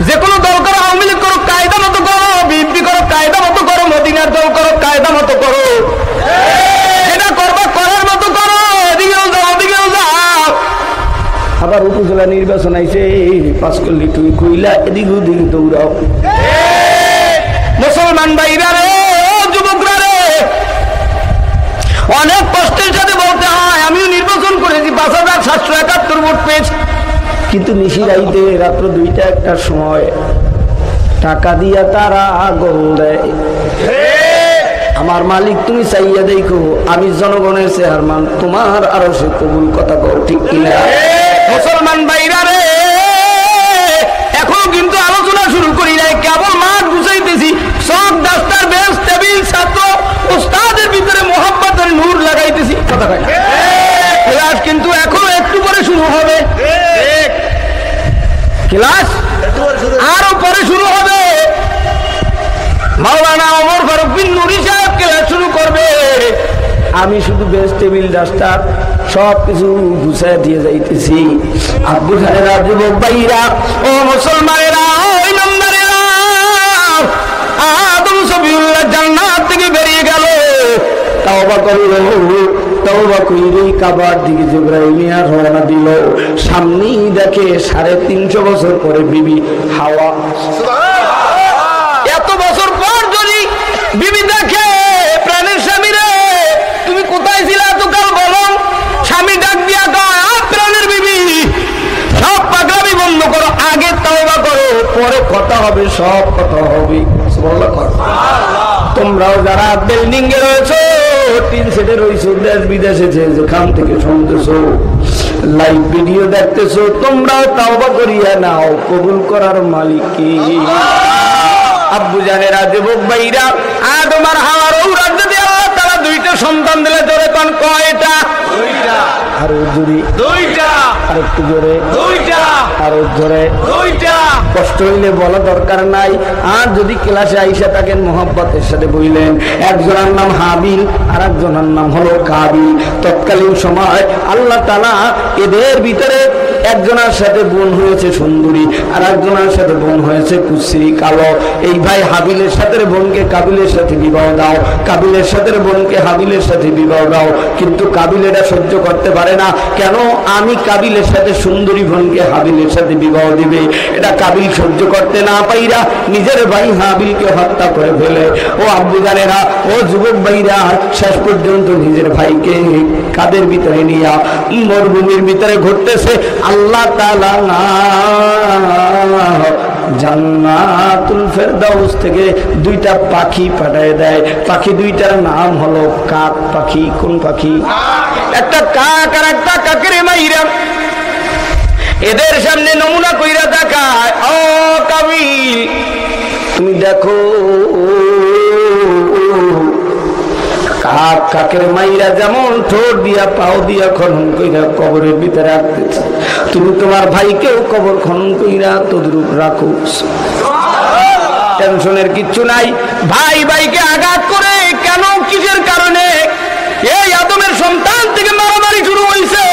যে কোনো দল করো, আওয়ামী লীগ করো কায়দা মতো করো, বিএনপি করো কায়দা মতো করো, মদিনার দল করো কায়দা মতো করো, যেটা করবা করার মতো করো, এদিকেও যাও ওদিকেও যাও। আবার উপজেলা নির্বাচন আইছে, পাস করলি তুই কইলা এদিক ওদিক দৌড়াও। মুসলমান ভাইরা রে, যুবকরা রে, অনেক কষ্টের সাথে বলতে হয়, আমিও নির্বাচন করেছি, 5771 ভোট পেয়েছি, কিন্তু নিশিরাইতে রাত্র 2টা-1টার সময় টাকা দিয়া তারা গোল দেয়। আমার মালিক তুমি চাইয়া দেখো, আমি জনগণের চেয়ারম্যান, তোমার আরো সে কবুল, কথা কও, ঠিক কিনা? মুসলমান ভাইরা রে, এখনো কিন্তু আলোচনা শুরু করি নাই, কেবল মাঠ গুছাইতেছি। সব ডাক্তার, বেঞ্চ, টেবিল, ছাত্র, উস্তাদের ভিতরে মোহাব্বতের নূর লাগাইতেছি, কথা কয় না? ক্লাস কিন্তু এখনো একটু পরে শুরু হবে, ক্লাস আরো পরে শুরু হবে। মাওলানা ওমর ফারুক বিন নুরি সাহেব ক্লাস শুরু করবে, আমি শুধু বেঞ্চ টেবিল ডাস্টার সব কিছু গুছাই দিয়ে যাইতেছি। আব্বু খানেরা, যুবক ভাইরা, ও মুসলমানেরা, ও ইমানদারেরা, আদম সফিউল্লাহ জান্নাত থেকে বেরিয়ে গেল, তওবা করল, তওবা কইরে কাবার দিকে জিবরাইল নিয়ে রওনা দিল। সামনেই দেখে 350 বছর পরে বিবি হাওয়া। এত বছর পর যদি বিবি দেখে, প্রাণের স্বামী রে, তুমি কোথায় ছিলা এতকাল বলো? স্বামী ডাক দিয়া কয়, প্রাণের বিবি, সব পাগলামি বন্ধ করো, আগে তওবা করো, পরে কথা হবে, সব কথা হবে। তোমরাও যারা বিল্ডিং এ রয়েছো, 3 সেটে রয়েছো, দেশ বিদেশে যেখান থেকে শুনতেছো, লাইভ ভিডিও দেখতেছো, তোমরাও তওবা করিয়া নাও, কবুল করার মালিক কে? আব্বু জানেরা, যুবক ভাইরা, আদম আর হাওয়ার ঔরাত দিয়ে আল্লাহ তাআলা 2টা সন্তান দিলে, জোরে কোন কয়টা? 2টা। আরো জোরে 2টা, আর একটু জোরে 2টা, আরো জোরে 2টা। কষ্ট হইলে বলা দরকার নাই। আর যদি ক্লাসে আইসা থাকেন, মোহাব্বতের সাথে বললেন, একজনের নাম হাবিল, আর একজনের নাম হলো কাবিল। তৎকালীন সময় আল্লাহ তাআলা এদের ভিতরে একজনের সাথে বোন হয়েছে সুন্দরী, আর একজনের সাথে বোন হয়েছে কুশ্রী কালো। এই ভাই হাবিলের সাথে বোনকে কাবিলের সাথে বিবাহ দাও, কাবিলের সাথে বোনকে হাবিলের সাথে বিবাহ দাও। কিন্তু কাবিল এটা সহ্য করতে পারে না। কেন? আমি কাবিলের সাথে সুন্দরী বোনকে হাবিলের সাথে বিবাহ দিবে, এটা কাবিল সহ্য করতে না পাইরা নিজের ভাই হাবিলকে হত্যা করে ফেলে। ও আব্বুজানেরা, ও যুবক ভাইরা, শেষ পর্যন্ত নিজের ভাইকে কাদের ভিতরে নিয়া মরুভূমির ভিতরে ঘুরতেছে। আল্লাহ তাআলা জান্নাতুল ফেরদাউস থেকে দুইটা পাখি পাঠিয়ে দেয়। পাখি দুইটার নাম হলো কাক পাখি। কোন পাখি? একটা কাক আর একটা কাকের মাইরা। এদের সামনে নমুনা কইরা দেখায়, ও কাবিল তুমি দেখো, কাক কাকের মাইরা যেমন ঠোঁট দিয়া পাও দিয়া খনন কইরা কবরের ভিতরে রাখতেছে, তুমি তোমার ভাইকেও কবর খনন কইরা তদ্রূপ রাখো। টেনশনের কিচ্ছু নাই। ভাই ভাইকে আঘাত করে কেন? কিসের কারণে? এই আদমের সন্তান থেকে মারামারি শুরু হয়েছে।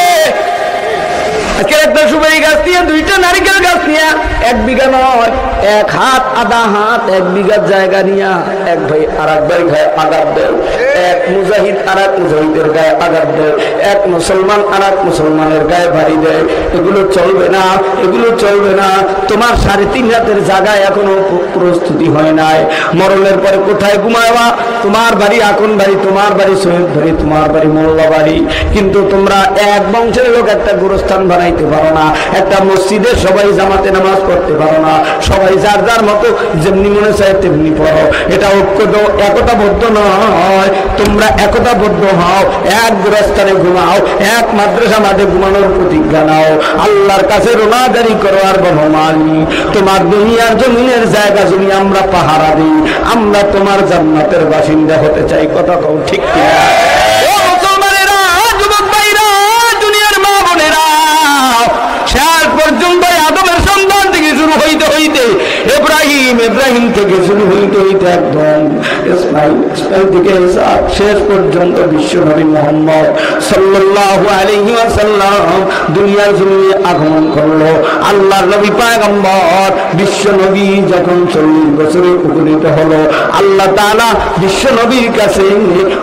একটা সুপারি গাছ নিয়ে, দুইটা নারিকেল গাছ নিয়ে, 1 বিঘা নয়, 1 হাত আধা হাত 1 বিঘার জায়গা নিয়ে এক ভাই আর এক ভাই গায়ে আঘাত দেয়, এক মুজাহিদ আর এক মুজাহিদের গায়ে আঘাত দেয়, এক মুসলমান আর এক মুসলমানের গায়ে বাড়ি দেয়। এগুলো চলবে না, এগুলো চলবে না। তোমার 3.5 হাতের জায়গায় এখনো প্রস্তুতি হয় নাই। মরণের পরে কোথায় ঘুমাবা? তোমার বাড়ি আকন বাড়ি, তোমার বাড়ি সৈয়দ বাড়ি, তোমার বাড়ি মোল্লা বাড়ি। কিন্তু তোমরা এক বংশের লোক একটা গোরস্থান বানাইতে পারো না, একটা মসজিদে সবাই জামাতে নামাজ পড়তে পারো না, সবাই যার যার মতো যেমনি মনে চায় তেমনি পড়ো। এটা ঐক্য, একতাবদ্ধ নয়। তোমরা একতাবদ্ধ হও, এক গোরস্থানে ঘুমাও, এক মাদ্রাসা মাঠে ঘুমানোর প্রতিজ্ঞা নাও, আল্লাহর কাছে রোনাদারি করো আর বলো মালিক তোমার দুনিয়ার জমিনের জায়গা জমি আমরা পাহারা দিই, আমরা তোমার জান্নাতের বাসিন্দা হতে চাই। কথা কও ঠিক কিনা? ও মুসলমানেরা, যুবক ভাইরা, দুনিয়ার মা বোনেরা, শেষ পর্যন্ত আদমের সন্তান থেকে শুরু হইতে হইতে ইব্রাহিম থেকে শুরু হইতে হইতে একদম ইসমাইল থেকে শেষ পর্যন্ত বিশ্ব নবী মুহাম্মদ সাল্লাল্লাহু আলাইহি ওয়াসাল্লাম দুনিয়ার জমিনে আগমন করলো। আল্লাহর নবী পয়গম্বর বিশ্ব নবী যখন 40 বছরে উপনীত হলো, আল্লাহ তাআলা বিশ্ব নবীর কাছে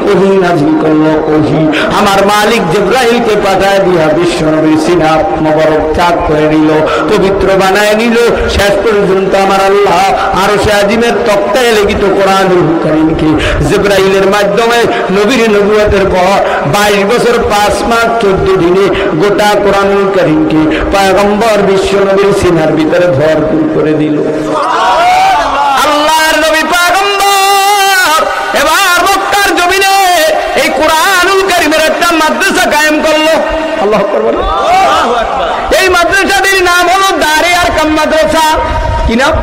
ওহী নাযিল করলো। ওহী আমার মালিক জিবরাইলকে পাঠায় দিয়া বিশ্ব নবীর সিনা মোবারক চাক করে নিল, পবিত্র বানায় নিল। শেষ পর্যন্ত আমার আল্লাহ আরশে আজিমের তক্তায় লিখিত কোরআনুল কারীমকে জিবরাইলের মাধ্যমে নবীর নবুয়তের পর 22 বছর 5 মাস 14 দিনে গোটা কোরআনুল কারীমকে পয়গম্বর বিশ্ব নবীর সিনার ভিতরে ভরপুর করে দিল। আল্লাহর নবী পয়গম্বর এবার মক্কার জমিনে এই কোরআনুল কারীমের একটা মাদ্রাসা কায়েম করলো। আল্লাহু আকবার। এই মাদ্রাসাটির নাম হলো দারে আরকাম মাদ্রাসা। কি নাম?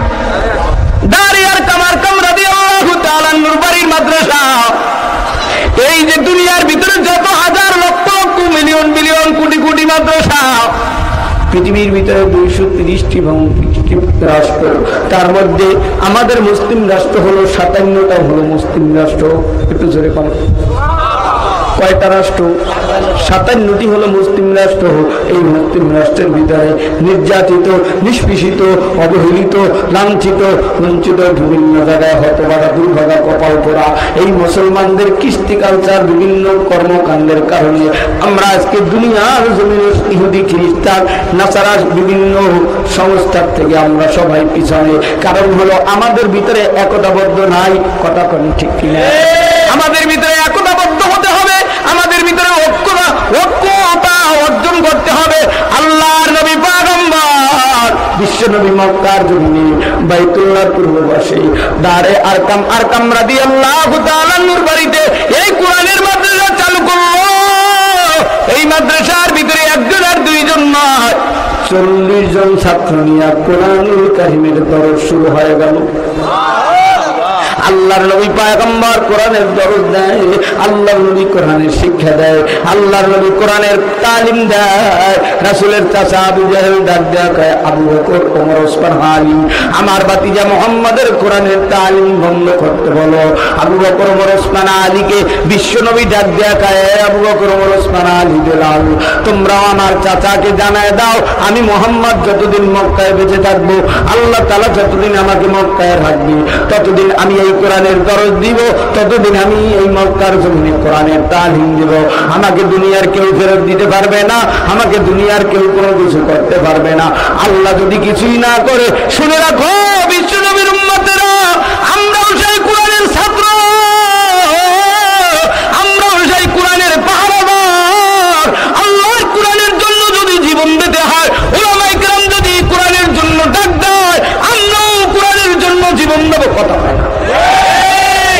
দারে আরকাম রাদিয়াল্লাহু তাআলা নূর বাড়ির মাদ্রাসা। এই যে দুনিয়ার ভিতরে যত হাজার লক্ষ লক্ষ মিলিয়ন বিলিয়ন কোটি কোটি মাদ্রাসা, পৃথিবীর ভিতরে 230টি রাষ্ট্র, তার মধ্যে আমাদের মুসলিম রাষ্ট্র হলো 57টা হলো মুসলিম রাষ্ট্র। একটু জোরে বলো, কয়টা রাষ্ট্র? 57টি হলো মুসলিম রাষ্ট্র। এই মুসলিম রাষ্ট্রের ভিতরে নির্যাতিত, নিষ্পেষিত, অবহেলিত, লাঞ্ছিত, বঞ্চিত বিভিন্ন জায়গায় হতভাগা দুর্ভাগা কপাল পোড়া এই মুসলমানদের কৃষ্টি কালচার বিভিন্ন কর্মকাণ্ডের কারণে আমরা আজকে দুনিয়ার জমিনে ইহুদি খ্রিস্টান নাসারা বিভিন্ন সংস্থার থেকে আমরা সবাই পিছনে। কারণ হলো আমাদের ভিতরে একতাবদ্ধ নাই। কথা কোন ঠিক কিনা? আমাদের ভিতরে একতাবদ্ধ হতে হবে, আমাদের ভিতরে ঐক্যতা অর্জন করতে হবে। আল্লাহর নবী পয়গম্বর বিশ্ব নবী মক্কার জমিনে বাইতুল্লাহর পূর্ব পাশে দারে আরকাম রাদিয়াল্লাহু তাআলা নূর বাড়িতে এই কোরআনের মাদ্রাসা চালু করলো। এই মাদ্রাসার ভিতরে একজন আর দুইজন নয়, 40 জন ছাত্র নিয়ে কোরআনুল কারীমের দরস শুরু হয়ে গেল। আল্লাহর নবী পয়গম্বর কোরআনের দরজ দেয়, আল্লাহর নবী কোরআনের শিক্ষা দেয়, আল্লাহর নবী কোরআনের তালিম দেয়। রাসূলের চাচা আবু জাহেল ডাক দেয়া কয়, আবু বকর, ওমর, ওসমান, আলী, আমার ভাতিজা মুহাম্মাদের কোরআনের তালিম বন্ধ করতে বলো। আবু বকর, ওমর, ওসমান, আলীকে বিশ্বনবী ডাক দেয়া কয়, আবু বকর, ওমর, ওসমান, আলী, বেলাল, তোমরাও আমার চাচাকে জানায় দাও, আমি মুহাম্মদ যতদিন মক্কায় বেঁচে থাকবো, আল্লাহ তাআলা যতদিন আমাকে মক্কায় রাখবে, ততদিন আমি এই কোরআনের দরজ দিব, ততদিন আমি এই মক্কার জমিনে কোরআনের তালিম দিব। আমাকে দুনিয়ার কেউ ফেরত দিতে পারবে না, আমাকে দুনিয়ার কেউ কোনো কিছু করতে পারবে না। আল্লাহ যদি কিছুই না করে, শুনে রাখো বিশ্বনবীর উম্মতেরা, আমরাও সেই কোরআনের ছাত্র, আমরাও সেই কোরআনের পাহারাদার। আল্লাহর কোরআনের জন্য যদি জীবন দিতে হয়, উলামায়ে কেরাম যদি কোরআনের জন্য ডাক দেয়, আমরাও কোরআনের জন্য জীবন দেব। কথা হয় না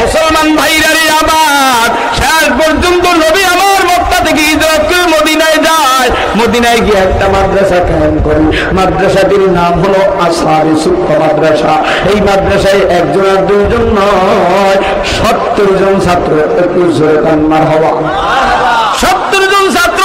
মুসলমান ভাইরা রে আমার, শেষ পর্যন্ত নবী আমার মক্কা থেকে হিজরত করে মদিনায় যায়। মদিনায় গিয়ে একটা মাদ্রাসা কায়েম করে, মাদ্রাসাটির নাম হলো আসহাবে সুফফা মাদ্রাসা। এই মাদ্রাসায় একজন আর দুইজন নয়, 70 জন ছাত্র। একটু জোরে কান মারহাবা। 70 জন ছাত্র।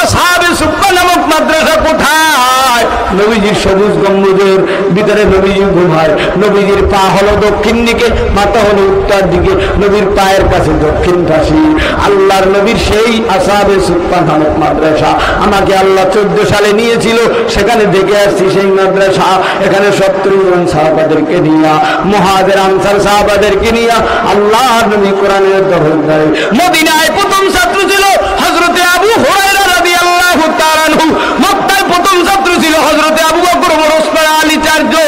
আসহাবে সুফফা নামক মাদ্রাসা কোথায়? নবীজির সবুজ গম্বুজের ভিতরে নবীজি ঘুমায়। নবীজির পা হলো দক্ষিণ দিকে, মাথা হলো উত্তর দিকে, নবীর পায়ের কাছে দক্ষিণ পাশে আল্লাহর নবীর সেই আসহাবে সুফফা নামক মাদ্রাসা। আমাকে আল্লাহ 14 সালে নিয়েছিল, সেখানে দেখে আসছি সেই মাদ্রাসা। এখানে 70 জন সাহাবাদেরকে নিয়ে, মুহাজির আনসার সাহাবাদেরকে নিয়ে আল্লাহর নবী কোরআনের দরজ দেয়। মদিনায় প্রথম ছাত্র ছিল হযরতে আবু হুরায়রা রাদিয়াল্লাহু তাআলা আনহু। মক্কায় প্রথম ছাত্র ছিল হযরতে আবু বকর, ওমর, ওসমান, আলী, 4 জন।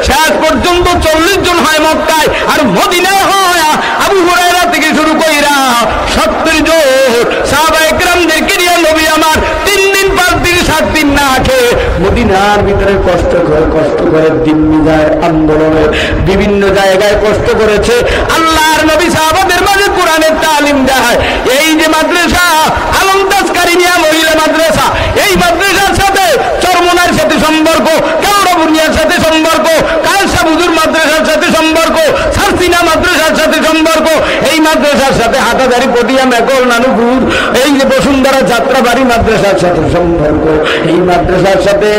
শেষ পর্যন্ত 40 জন হয় মক্কায়, আর মদিনায় হয় আবু হুরায়রা থেকে শুরু কইরা 70 জন সাহাবায়ে কেরামদেরকে নিয়ে নবী আমার 3 দিন 5 দিন 7 দিন না খেয়ে মদিনার ভিতরে কষ্ট করে দিন যায় আন্দোলনে বিভিন্ন জায়গায় কষ্ট করেছে। আল্লাহর নবী সাহাবাদের মাঝে কোরআনের তালিম দেয়। এই যে মাদ্রাসা আলমতাজ কারিমিয়া মহিলা মাদ্রাসা, এই মাদ্রাসার সাথে চরমোনার সাথে সম্পর্ক, কেওড়াবুনিয়ার সাথে সম্পর্ক, কায়সা বুজুর মাদ্রাসার সাথে সম্পর্ক, সারসিনা মাদ্রাসার সাথে সম্পর্ক, এই মাদ্রাসার সাথে হাটাদারি, পটিয়া, মেকল, নানুপুর, এই যে বসুন্ধরা যাত্রাবাড়ি মাদ্রাসার সাথে সম্পর্ক, এই মাদ্রাসার সাথে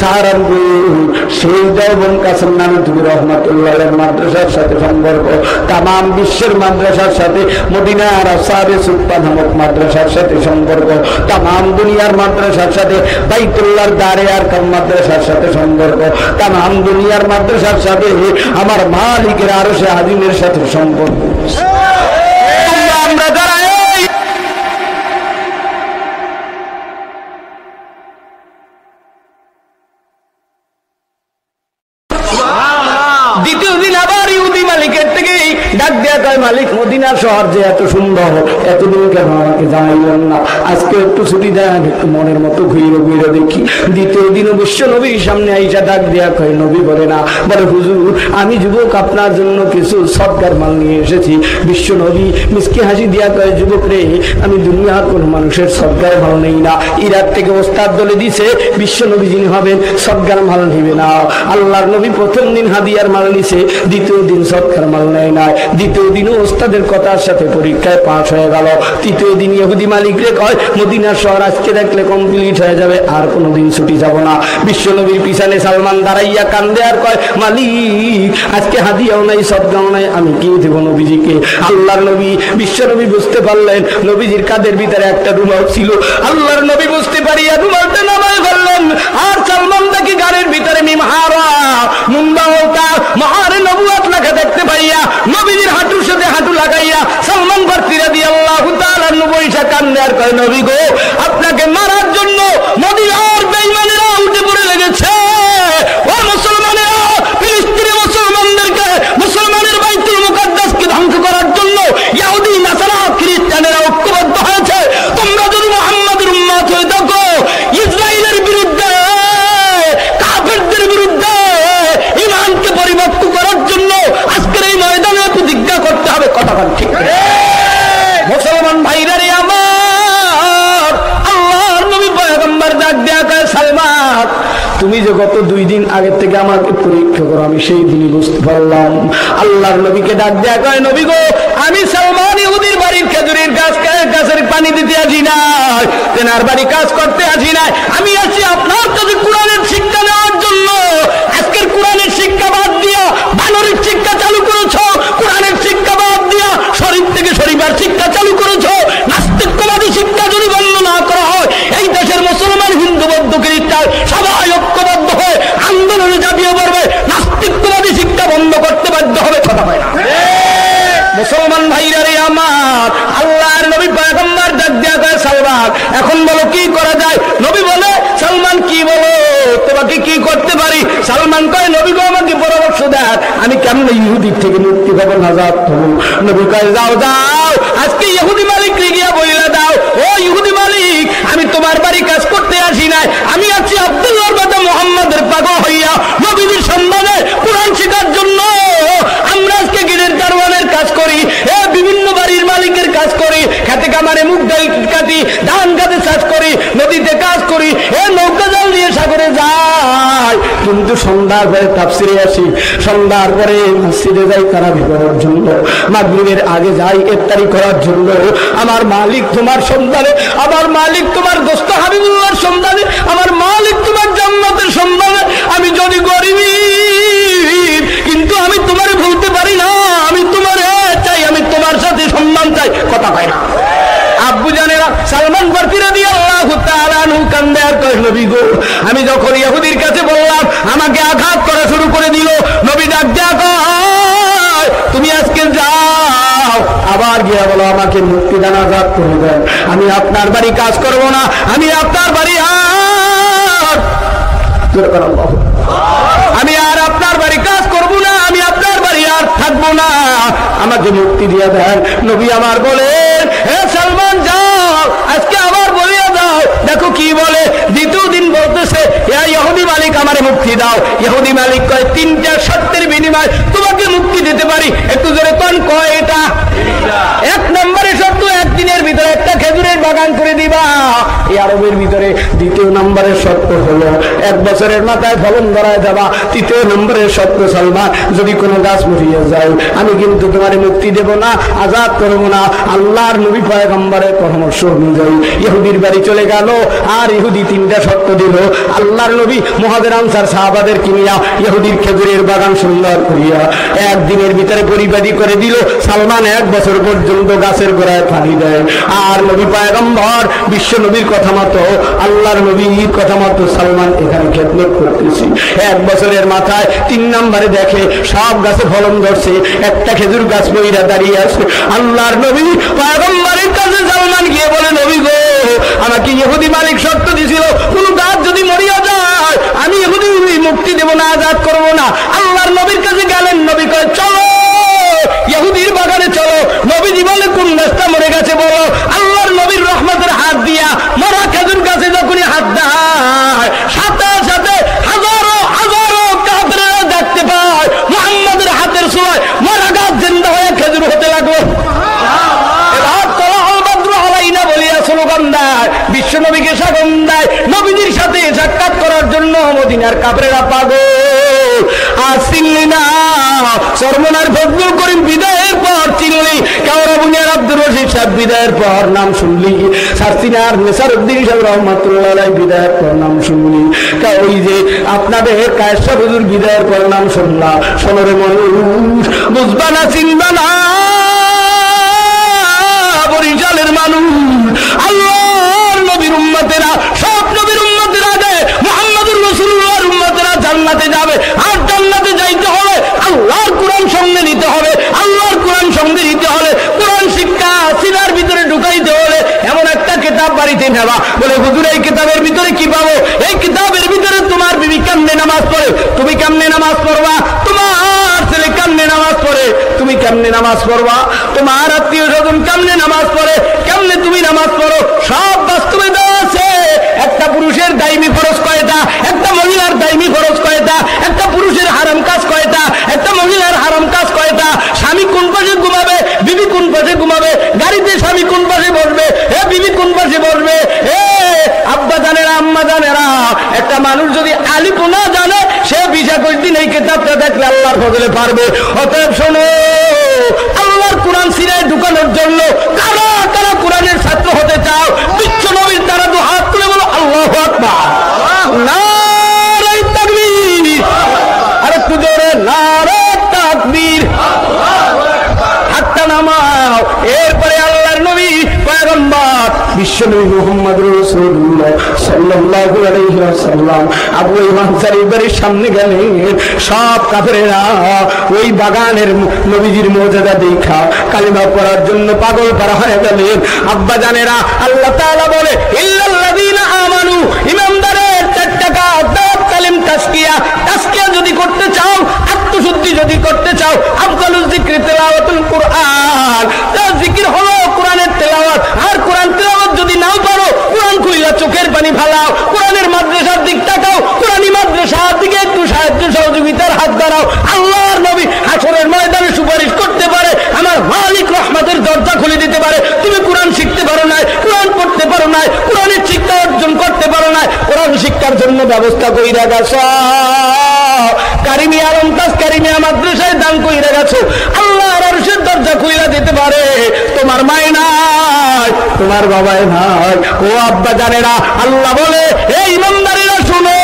সাহারানপুর সেই দেওবন্দ কাসেম নানুতুবি রহমাতুল্লাহের মাদ্রাসার সাথে সম্পর্ক, তামাম বিশ্বের মাদ্রাসার সাথে মদিনার আসহাবে সুফফা নামক মাদ্রাসার সাথে সম্পর্ক, তামাম দুনিয়ার মাদ্রাসার সাথে বাইতুল্লাহর দারে আরকাম মাদ্রাসার সাথে সম্পর্ক, তামাম দুনিয়ার মাদ্রাসার সাথে আমার মালিকের আরশে আজিমের সাথে সম্পর্ক। আমরা যারা দ্বিতীয় দিন আবার ইহুদি মালিকের থেকে ডাক দেয়া কয়, মালিক মদিনা শহর যে এত সুন্দর, এতদিন কেন আমাকে জানাইলেন না? আজকে একটু ছুটি দেন, একটু মনের মতো ঘুরে দেখি। দ্বিতীয় দিন বিশ্ব নবীর সামনে আইসা ডাক দেয়া কয়, নবী বলে না, বলে হুজুর আমি যুবক আপনার জন্য কিছু সদকার মাল নিয়ে এসেছি। বিশ্ব নবী মিসকি হাসি দিয়া কয়, যুবক রে, আমি দুনিয়ার কোন মানুষের সদকার মাল নেই না। ইরাক থেকে ওস্তাদ দলে দিছে, বিশ্ব নবী যিনি হবেন সদকার মাল নিবে না। আল্লাহর নবী প্রথম দিন হাদিয়ার মাল নিছে, দ্বিতীয় দিন সদকার মাল নেয় না। দ্বিতীয় দিন ওস্তাদের কথার সাথে পরীক্ষায় পাশ হয়ে গেল। তৃতীয় দিন ইহুদি মালিকরে কয়, মদিনার শহর আজকে দেখলে কমপ্লিট হয়ে যাবে, আর কোনোদিন ছুটি যাব না। বিশ্ব নবীর পিছনে সালমান দাঁড়াইয়া কান্দে আর কয়, মালিক আজকে হাদিয়াও নাই, সদকাও নাই, আমি কি দেব নবীজিকে? আল্লাহর নবী বিশ্ব নবী বুঝতে পারলেন নবীজির কাদের ভিতরে একটা রুমাল ছিল। আল্লাহর নবী বুঝতে পারিয়া রুমালটা নামায় ফেললেন, আর সালমান তাকে গাড়ির ভিতরে মিমহারা মুন্দাওতা মহারে নবুয়ত লেখা দেখতে পাইয়া নবীজির হাঁটুর সাথে হাঁটু লাগাইয়া সালমান ফারসি রাদিয়াল্লাহু তাআলা বৈশা কান্দে আর কয়, নবী গো, আপনাকে মারার জন্য মদিনার বেঈমানেরা উঠে পড়ে লেগেছে। ও মুসলমানেরা, ফিলিস্তিনের মুসলমানদেরকে, মুসলমানের বাইতুল মুকাদ্দাসকে ধ্বংস করার জন্য ইহুদি, নাসারা, খ্রিস্টানেরা ঐক্যবদ্ধ হয়েছে। তোমরা যদি মুহাম্মদের উম্মত হয়ে থাকো, ইসরায়েলের বিরুদ্ধে, কাফেরদের বিরুদ্ধে ঈমানকে পরিবর্তন করার জন্য আজকের এই ময়দানে প্রতিজ্ঞা করতে হবে। কথা বল ঠিক মুসলমান ভাইরা রে আমার, আল্লাহর নবী পয়গম্বর ডাক দেয়া কয়, সালমান তুমি যে গত 2 দিন আগে থেকে আমাকে পরীক্ষা করো, আমি সেই দিনই বুঝতে পারলাম। আল্লাহর নবীকে ডাক দেয়া কয়, নবী গো, আমি সালমান ইহুদির বাড়ির খেজুরের গাছের পানি দিতে আসি না, তেনার বাড়ি কাজ করতে আসি না, আমি আছি আপনার কাছে কোরআনের শিক্ষা নেওয়ার জন্য। আজকের কোরআনের শিক্ষা বাদ দিয়া বানরের শিক্ষা চালু করেছ, কোরআনের শিক্ষা বাদ দিয়া শরীফ থেকে শরীফার শিক্ষা চালু করেছ। নাস্তিকবাদী শিক্ষা যদি বন্ধ না করা হয়, এই দেশের মুসলমান, হিন্দু, বৌদ্ধ, খ্রিস্টান সবাই ঐক্যবদ্ধ হয়ে আন্দোলনে ঝাঁপিয়ে পড়বে, নাস্তিকবাদী শিক্ষা বন্ধ করতে বাধ্য হবে। কথা হয় না মুসলমান ভাইরা রে আমার, আল্লাহর নবী পয়গম্বর ডাক দেয়া কয়, সালমান এখন বলো কি করা যায়? নবী বলে, সালমান কি বলো, তোমাকে কি করতে পারি? সালমান কয়, নবী গো, আমাকে পরামর্শ দেন, আমি কেমন ইহুদির থেকে মুক্তি পাবো, নাজাত হবো? নবী কয়, যাও যাও, আজকে ইহুদি মালিক গিয়া বইলা দাও, ও ইহুদি মালিক, আমি তোমার বাড়ি কাজ করতে আসি নাই, আমি আছি আব্দুল্লাহর বাবা মুহাম্মাদের পাগল হইয়া নবীর সম্মানে কোরআন শেখার জন্য। আমরা আজকে গিরের দারওয়ানের কাজ করি, বিভিন্ন বাড়ির মালিকের কাজ করি, খেতে কামারে মুখ ডাল কাটি, ধান গাছে চাষ করি, নদীতে কাজ করি, নৌকা জাল দিয়ে সাগরে যাই, কিন্তু সন্ধ্যার পরে তাফসিরে আসি, সন্ধ্যার পরে মসজিদে যাই তারাবি করার জন্য, মাগরিবের আগে যাই ইফতারি করার জন্য। আমার মালিক তোমার সন্ধানে, আমার মালিক তোমার দোস্ত হাবিবুল্লাহর সন্ধানে, আমার মালিক তোমার জান্নাতের সন্ধানে। আমি যদি গরিবী, কিন্তু আমি তোমার ভুলতে পারি না, আমি তোমার চাই, আমি তোমার সাথে সম্মান চাই। কথা হয় না আব্বু জানেরা? সালমান ফারসি রাদিয়াল্লাহু তাআলা আনহু কান্দে আর কয়, নবী গো, আমি যখন ইহুদির কাছে বললাম, আমাকে আঘাত করা শুরু করে দিল। নবী ডাক দেয়া কয়, তুমি আজকে যাও, আবার গিয়া বলো আমাকে মুক্তি দান, আজাদ করে দেন, আমি আপনার বাড়ি কাজ করব না, আমি আপনার বাড়ি আমি আর আপনার বাড়ি কাজ করব না, আমি আপনার বাড়ি আর থাকবো না, আমাকে মুক্তি দিয়ে দেন। নবী আমার বলেন, হে সালমান যাও, আজকে আবার বলিয়া দাও। দেখো কি বলে, দ্বিতীয় দিন বলতেছে, ইহুদি মালিক আমারে মুক্তি দাও। ইহুদি মালিক কয়, 3টা শর্তের বিনিময়ে তোমাকে মুক্তি দিতে পারি। একটু জোরে কোন কয় এটা? 1 নম্বরে শর্ত, 1 দিনের ভিতরে একটা খেজুরের বাগান করে দিবা এই আরবের ভিতরে। 2 নম্বরের শর্ত হলো 1 বছরের মাথায় ফলন ধরায় দেবা। 3 নম্বরের শর্ত, সালমান যদি কোনো গাছ মরিয়ে যায়, আমি কিন্তু তোমার মুক্তি দেব না, আজাদ করব না। আল্লাহর নবী পয়গম্বরের পরামর্শ অনুযায়ী ইহুদির বাড়ি চলে গেল, আর ইহুদি 3টা শর্ত দিল। আল্লাহর নবী মুহাজির আনসার সাহাবাদের কিনিয়া ইহুদির খেজুরের বাগান সুন্দর করিয়া 1 দিনের ভিতরে পরিপাটি করে দিল। সালমান 1 বছর পর্যন্ত গাছের গোড়ায় পানি দেয়। আর নবী পয়গম্বর বিশ্ব নবীর কথা মতো, আল্লাহর নবীর কথা মতো সালমান এখানে খেদমত করতেছি। 1 বছরের মাথায় 3 নম্বরে দেখে সব গাছে ফলন ধরছে, একটা খেজুর গাছ মহিলা দাঁড়িয়ে আছে। আল্লাহর নবী পয়গম্বরের কাছে সালমান গিয়ে বলে, নবী গো, আমাকে ইহুদি মালিক শর্ত দিছিল, কোন গাছ যদি মরিয়া যায়, আমি ইহুদি মুক্তি দেব না, আজাদ করব না। আল্লাহর নবীর কাছে গেলেন, নবী কয়, চলো ইহুদির বাগানে চলো। নবীজি বলে, কোন গাছটা মরে গেছে বলো। আল্লাহর নবীর রহমতের হাত দিয়া মরা খেজুর গাছে যখনই হাত দেয়, সাথে সাথে হাজারো হাজারো কাফেররা দেখতে পায় মুহাম্মদের হাতের ছোঁয়ায় মরা গাছ জিন্দা হয়ে খেজুর হতে লাগলো। বিশ্ব নবীকে স্বাগত দেয়, নবীজির সাথে সাক্ষাৎ করার জন্য মদিনার কাফেররা পাগল। আর চিনলি না, সরমনার ফজলুল করিম বিদায়ের পর চিনলি, কাওরা বুনিয়ার আব্দুর রশিদ সাহেব বিদায়ের পর নাম শুনলি, সারসিনার নেসারউদ্দিন সাহেব রহমাতুল্লাহ আলাইহি বিদায়ের পর নাম শুনলি, ওই যে আপনাদের কায়েসা হুজুর বিদায়ের পর নাম শুনলা। সোনরে মানুষ, বুঝবা না, চিনবা না, বরিশালের মানুষ, আল্লাহর নবীর উম্মতেরা, সব নবীর উম্মতের আগে মুহাম্মদুর রাসূলুল্লাহর উম্মতেরা জান্নাতে যাবে। আর জান্নাতে যাইতে হলে আল্লাহর কোরআন সঙ্গে নিতে হবে। আল্লাহর কোরআন সঙ্গে নিতে হলে কোরআন শিক্ষা সিনার ভিতরে ঢুকাইতে হলে এমন একটা কিতাব বাড়িতে নেবা। বলে, হুজুর এই কিতাবের ভিতরে কি পাবো? এই কিতাবের ভিতরে তোমার বিবি কেমনে নামাজ পড়ে, তুমি কেমনে নামাজ পড়বা, তোমার ছেলে কেমনে নামাজ পড়ে, তুমি কেমনে নামাজ পড়বা, তোমার আত্মীয় স্বজন কেমনে নামাজ পড়ে, কেমনে তুমি নামাজ পড়ো, সব বাস্তবে দেওয়া আছে। একটা পুরুষের দাইমি ফরজ কয়টা, একটা মহিলার দাইমি ফরজ কয়টা, একটা পুরুষের হারাম কাজ কয়টা, একটা মহিলার হারাম কাজ কয়টা, স্বামী কোন পাশে ঘুমাবে, বিবি কোন পাশে ঘুমাবে, গাড়িতে স্বামী কোন পাশে বসবে, বিবি কোন পাশে বসবে, আব্বা জানেরা, আম্মা জানেরা, একটা একটা মানুষ যদি আলিফ না জানে সে 20 দিন এই কিতাবটা দেখলে আল্লাহর ফজলে পারবে। অতএব শোনো, আল্লাহর কোরআন সিনায় ঢুকানোর জন্য কারা কারা কোরআনের ছাত্র হতে চাও, বিশ্ব নবীর দ্বারা তো হাত তুলে বলো আল্লাহু আকবার, নারে তাকবীর, আরেকটু জোরে নারে তাকবীর, হাতটা নামাও। এরপরে আল্লাহর নবী পয়গম্বর বিশ্বনবী মুহাম্মদুর রাসূলুল্লাহ সাল্লাল্লাহু আলাইহি ওয়াসাল্লাম আবু আনসারীর বাড়ির সামনে গেলেন। সব কাফেরেরা ওই বাগানের নবীজির মুজিজা দেখা কালিমা পড়ার জন্য পাগল করা হয়ে গেলেন। আব্বা জানেরা, আল্লাহ তাআলা বলে ইল্লাল্লাযীনা আমানু, ইমানদারের 4 টাকা দাওয়াত, তালিম, তাজকিয়া। তাজকিয়া যদি করতে চাও, আত্মশুদ্ধি যদি করতে চাও, আফজালুল যিকরি তিলাওয়াতুল কুরআন। জিকির হলো কোরআনের তেলাওয়াত। আর কোরআন তেলাওয়াত যদি নাও পারো, কোরআন খুইলা চোখের পানি ফালাও, কোরআনের মাদ্রাসার দিক তাকাও, কোরআনী মাদ্রাসার দিকে একটু সাহায্য সহযোগিতার হাত বাড়াও। আল্লাহর নবী হাসরের ময়দানে সুপারিশ করতে পারে, আমার মালিক রহমতের দরজা খুলে দিতে পারে। তুমি কোরআন শিখতে পারো না, কোরআন পড়তে পারো না, কোরআনের শিক্ষা অর্জন করতে পারো না, কোরআন শিক্ষার জন্য ব্যবস্থা কইরা গেছো, কারিমিয়া রমতাজ কারিমিয়া মাদ্রাসায় দান কইরা গেছো, আল্লাহর আরশের দরজা খুইলা দিতে পারে। তোমার মায় নাই, তোমার বাবাই নাই। ও আব্বা জানেরা, আল্লাহ বলে এই ইমানদারেরা শুনো,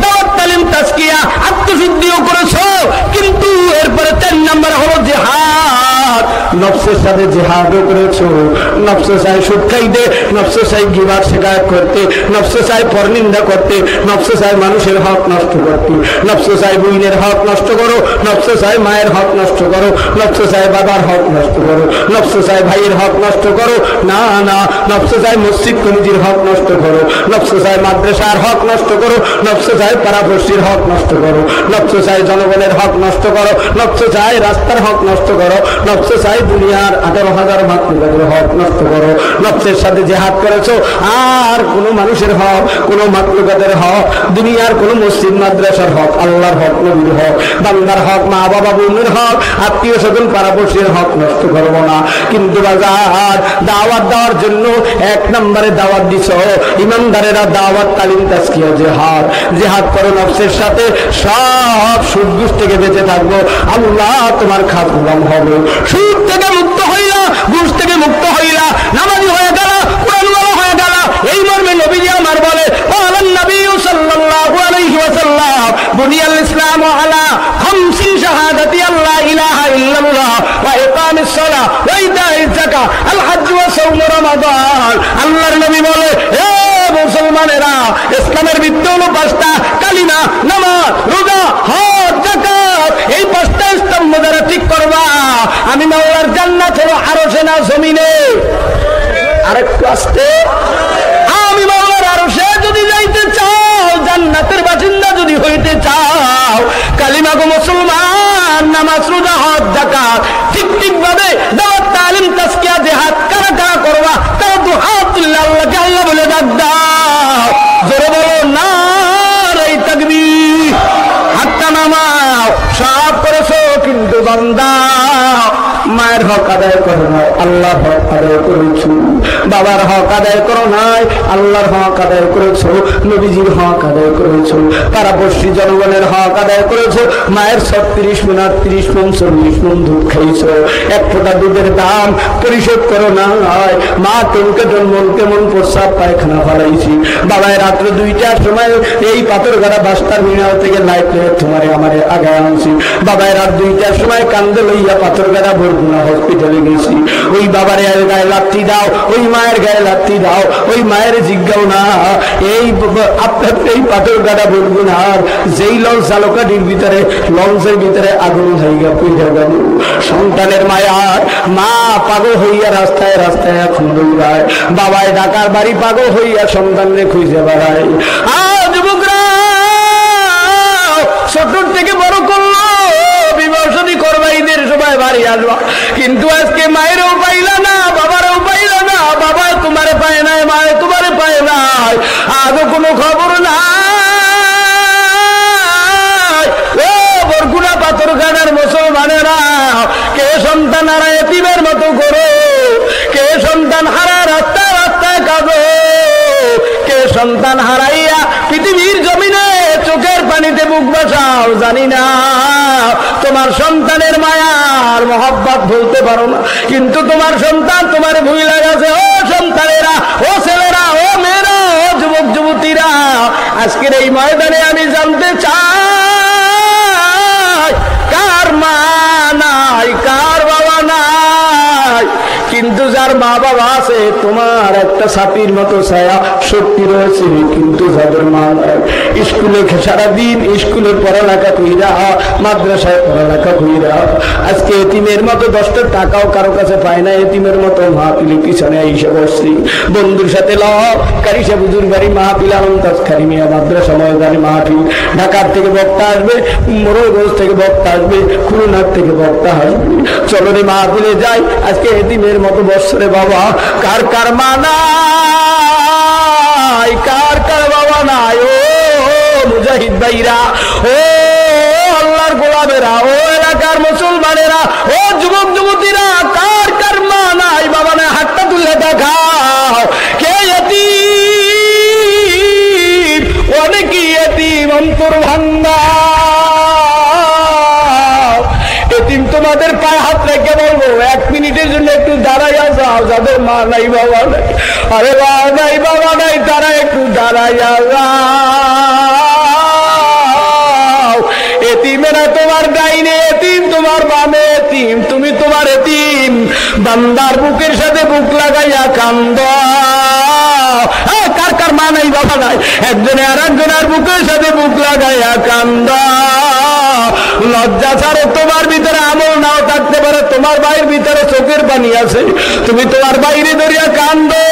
দাওয়াত, তালিম, তাজকিয়া, আত্মশুদ্ধিও করেছো, কিন্তু এরপরে 4 নম্বর হলো জিহাদ। নফসের সাথে জিহাদও করেছো। নফসে চাই সুদ খাইতে, নফসে চাই গিবত শিকায়ত করতে, নফসে চাই পরনিন্দা করতে, নফসে চাই মানুষের হক নষ্ট করতে, নফসে চাই বুইনের হক নষ্ট করো, নফসে চাই মায়ের হক নষ্ট করো, নফসে চাই বাবার হক নষ্ট করো, নফসে চাই ভাইয়ের হক নষ্ট করো। না না, নফসে চাই মসজিদ কমিটির হক নষ্ট করো, নফসে চাই মাদ্রাসার হক নষ্ট করো, নফসে চাই পাড়াপড়শির হক নষ্ট করো, নফসে চাই জনগণের হক নষ্ট করো, নফসে চাই রাস্তার হক নষ্ট করো, নফসে চাই দুনিয়ার 18,000 মাকলুকাতের হক নষ্ট করো। নফসের সাথে জিহাদ করেছো। আর কোন মানুষের হক, কোন মাকলুকাতের হক, দুনিয়ার কোন মসজিদ মাদ্রাসার হক, আল্লাহর হক, নবীর হক, বান্দার হক, মা বাবা বোনের হক, আত্মীয় স্বজন পাড়াপড়শির হক নষ্ট করবো না। কিন্তু বাজার দাওয়াত দেওয়ার জন্য 1 নম্বরে দাওয়াত দিছ, ইমানদারেরা দাওয়াত, তালিম, তাজকিয়া, জিহাদ। জিহাদ করো নফসের সাথে, সব সুদ ঘুষ থেকে বেঁচে থাকবো, আল্লাহ তোমার খাস গোলাম হবে। সুদ থেকে মুক্ত হইলা, ঘুষ থেকে মুক্ত হইলা, নামাজি হয়ে গেল, কোরআনওয়ালা হয়ে গেল। এই মর্মে নবীজি আমার বলে আলান নবী সাল্লাল্লাহু আলাইহি ওয়াসাল্লাম বুনিয়াল ইসলামু আলা 5 শাহাদাতি আল্লা ইলাহা ইল্লাল্লাহ ওয়া ইকামিস সালাহ ওয়া ইতাইজ যাকাত আল হজ্জ ওয়া সাওম রমাদান। আল্লাহর নবী বলে, হে মুসলমানেরা, ইসলামের ভিত্তি হলো 5টা, কালিমা, নামাজ, রোজা, হজ, যাকাত। এই 5টা স্তম্ভ যারা ঠিক করবা, আমি মাওলার জান্নাত হলো আরশে না জমিনে। আরেকটু আসতে, আমি মাওলার আরশে যদি যাইতে চাও, জান্নাতের বাসিন্দা যদি হইতে চাও, কালিমা গো মুসলমান, নামাজ, রোজা, হজ, যাকাত ঠিক ঠিক ভাবে দাওয়াত, তালিম, তাজকিয়া, জিহাদ কারা কারা করবা, তারা তো হাত তুললে আল্লাহকে আল্লাহ বলে ডাক দাও। জোরে বলো নারে তাকবীর, হাতটা নামাও। সব করেছো, কিন্তু বান্দা মায়ের হক আদায় করো নাই, আল্লাহর হক আদায় করেছো। বাবার হক আদায় করো নাই, আল্লাহর হক আদায় করেছো, নবীজির হক আদায় করেছো, পাড়াপড়শি জনগণের হক আদায় করেছো। মায়ের 36 মণ, 38 মণ, 40 মণ দুধ খাইছো, 1 ফোঁটা দুধের দাম পরিশোধ করো না। মা কেমন কেমন প্রস্রাব পায়খানা ফলাইছি। বাবায় রাত্রে 2টার সময় এই পাথরঘাটা বাস্তার মিনাল থেকে লাইট তোমার আমারে আগায় আনছি। বাবায় রাত 2টার সময় কান্দে লইয়া পাথরঘাটা বরগুনা হসপিটালে গেছি। ওই বাবার গায়ে লাত্তি দাও, ওই মায়ের গায়ে লাত্তি দাও, ওই মায়ের জিজ্ঞাও না। এই আপনার এই পাথরঘাটা বরগুনার যেই লঞ্চ চালকাটির ভিতরে, লঞ্চের ভিতরে আগুন হইয়া পুড়ে গেল। সন্তানের মায়ার মা পাগল হইয়া রাস্তায় রাস্তায় এখন দৌড়ায়, বাবায় ঢাকার বাড়ি পাগল হইয়া সন্তানরে খুঁজে বেড়ায়। যুবকরা ছোট থেকে বড় করলো, বিবাহ শাদী করবা, ঈদের সময় বাড়ি আসবা, কিন্তু আজকে মায়েরও পাইলা না, বাবারও পাইলা না। বাবা তোমারে পায় নাই, মায়ে তোমারে পায় নাই, আজও কোনো খবর নাই। ও বরগুনা পাথরঘাটার মুসলমানেরা, কে সন্তান হারা এতিমের মতো করো, কে সন্তান হারা রাস্তায় রাস্তায় কাঁদো, কে সন্তান হারাইয়া পৃথিবীর জমিনে যাও, জানি না তোমার সন্তানের মায়ার মহব্বত ভুলতে পারো না, কিন্তু তোমার সন্তান তোমার ভুলে গেছে। ও সন্তানেরা, ও ছেলেরা, ও মেয়েরা, ও যুবক যুবতীরা, আজকের এই ময়দানে আমি জানতে চাই কার মা নাই, কার বাবা নাই, কিন্তু যার মা বাবা আছে তোমার একটা ছাতির মতো ছায়া শক্তি রয়েছে, কিন্তু যাদের মা নাই, স্কুলে সারাদিন স্কুলে পড়ালেখা কইরা, মাদ্রাসায় পড়ালেখা কইরা আজকে এতিমের মতো 10টা টাকাও কারো কাছে পায় না, এতিমের মতো মাহফিলের পিছনে এসে বসছি। বন্ধুর সাথে কারিশা বুজুর বাড়ি মাহফিল, আলমতাজ খারিমিয়া মাদ্রাসা ময়দানে মাহফিল, ঢাকার থেকে বক্তা আসবে, মোরলগঞ্জ থেকে বক্তা আসবে, খুলনার থেকে বক্তা আসবে, চলো রে মাহফিলে যাই। আজকে এতিমের মতো বৎসরে বাবা, কার কার মা নাই, কার কার বাবা নাই? ও মুজাহিদ ভাইরা, ও আল্লাহর গোলামেরা, ও এলাকার মুসলমানেরা, ও যুবক যুবতীরা, কার কার মা নাই, বাবা নাই? হাতটা তুলে দেখাও। কে এতিম? অনেকই এতিম, অন্তর ভাঙ্গা এতিম। তোমাদের পায়ে হাত রেখে বলবো 1 মিনিটের জন্য একটু দাঁড়াইয়া যাও, যাদের মা নাই বাবা নাই, আরে মা নাই বাবা নাই, তারা একটু দাঁড়াইয়া যাও। এতিমেরা তোমার ডাইনে এতিম, তোমার বামে এতিম, তুমি তোমার এতিম বান্দার বুকের সাথে বুক লাগাইয়া কান্দ। কার কার মা নাই বাবা নাই? একজনে আর একজনের বুকের সাথে বুক লাগাইয়া কান্দ। লজ্জা ছাড়ো, তোমার ভিতরে আমল নাও থাকতে পারে, তোমার ভাইয়ের ভিতরে চোখের পানি আছে, তুমি তোমার বাইরে ধরিয়া কান্দো,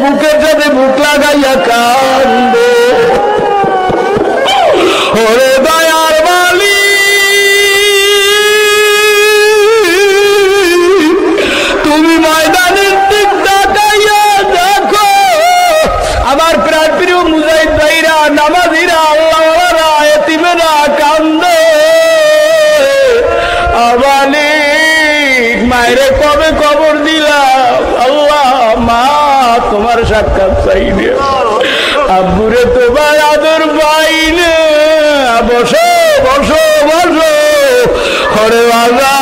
বুকের সাথে বুক লাগাইয়া কান্দো। ওরে দয়ার মালি, তুমি ময়দানের দিক তাকাইয়া দেখো, আমার প্রাণ প্রিয় মুজাহিদ ভাইরা, নামাজিরা, আল্লাহওয়ালারা, এতিমেরা কান্দে। মায়েরে কবে কবর দিলাম আল্লাহ, মা তোমার সাক্ষাৎ চাইবে, আব্বুরে তোমার আদর পাইলে, বসো বসো বসো, হরে বাবা।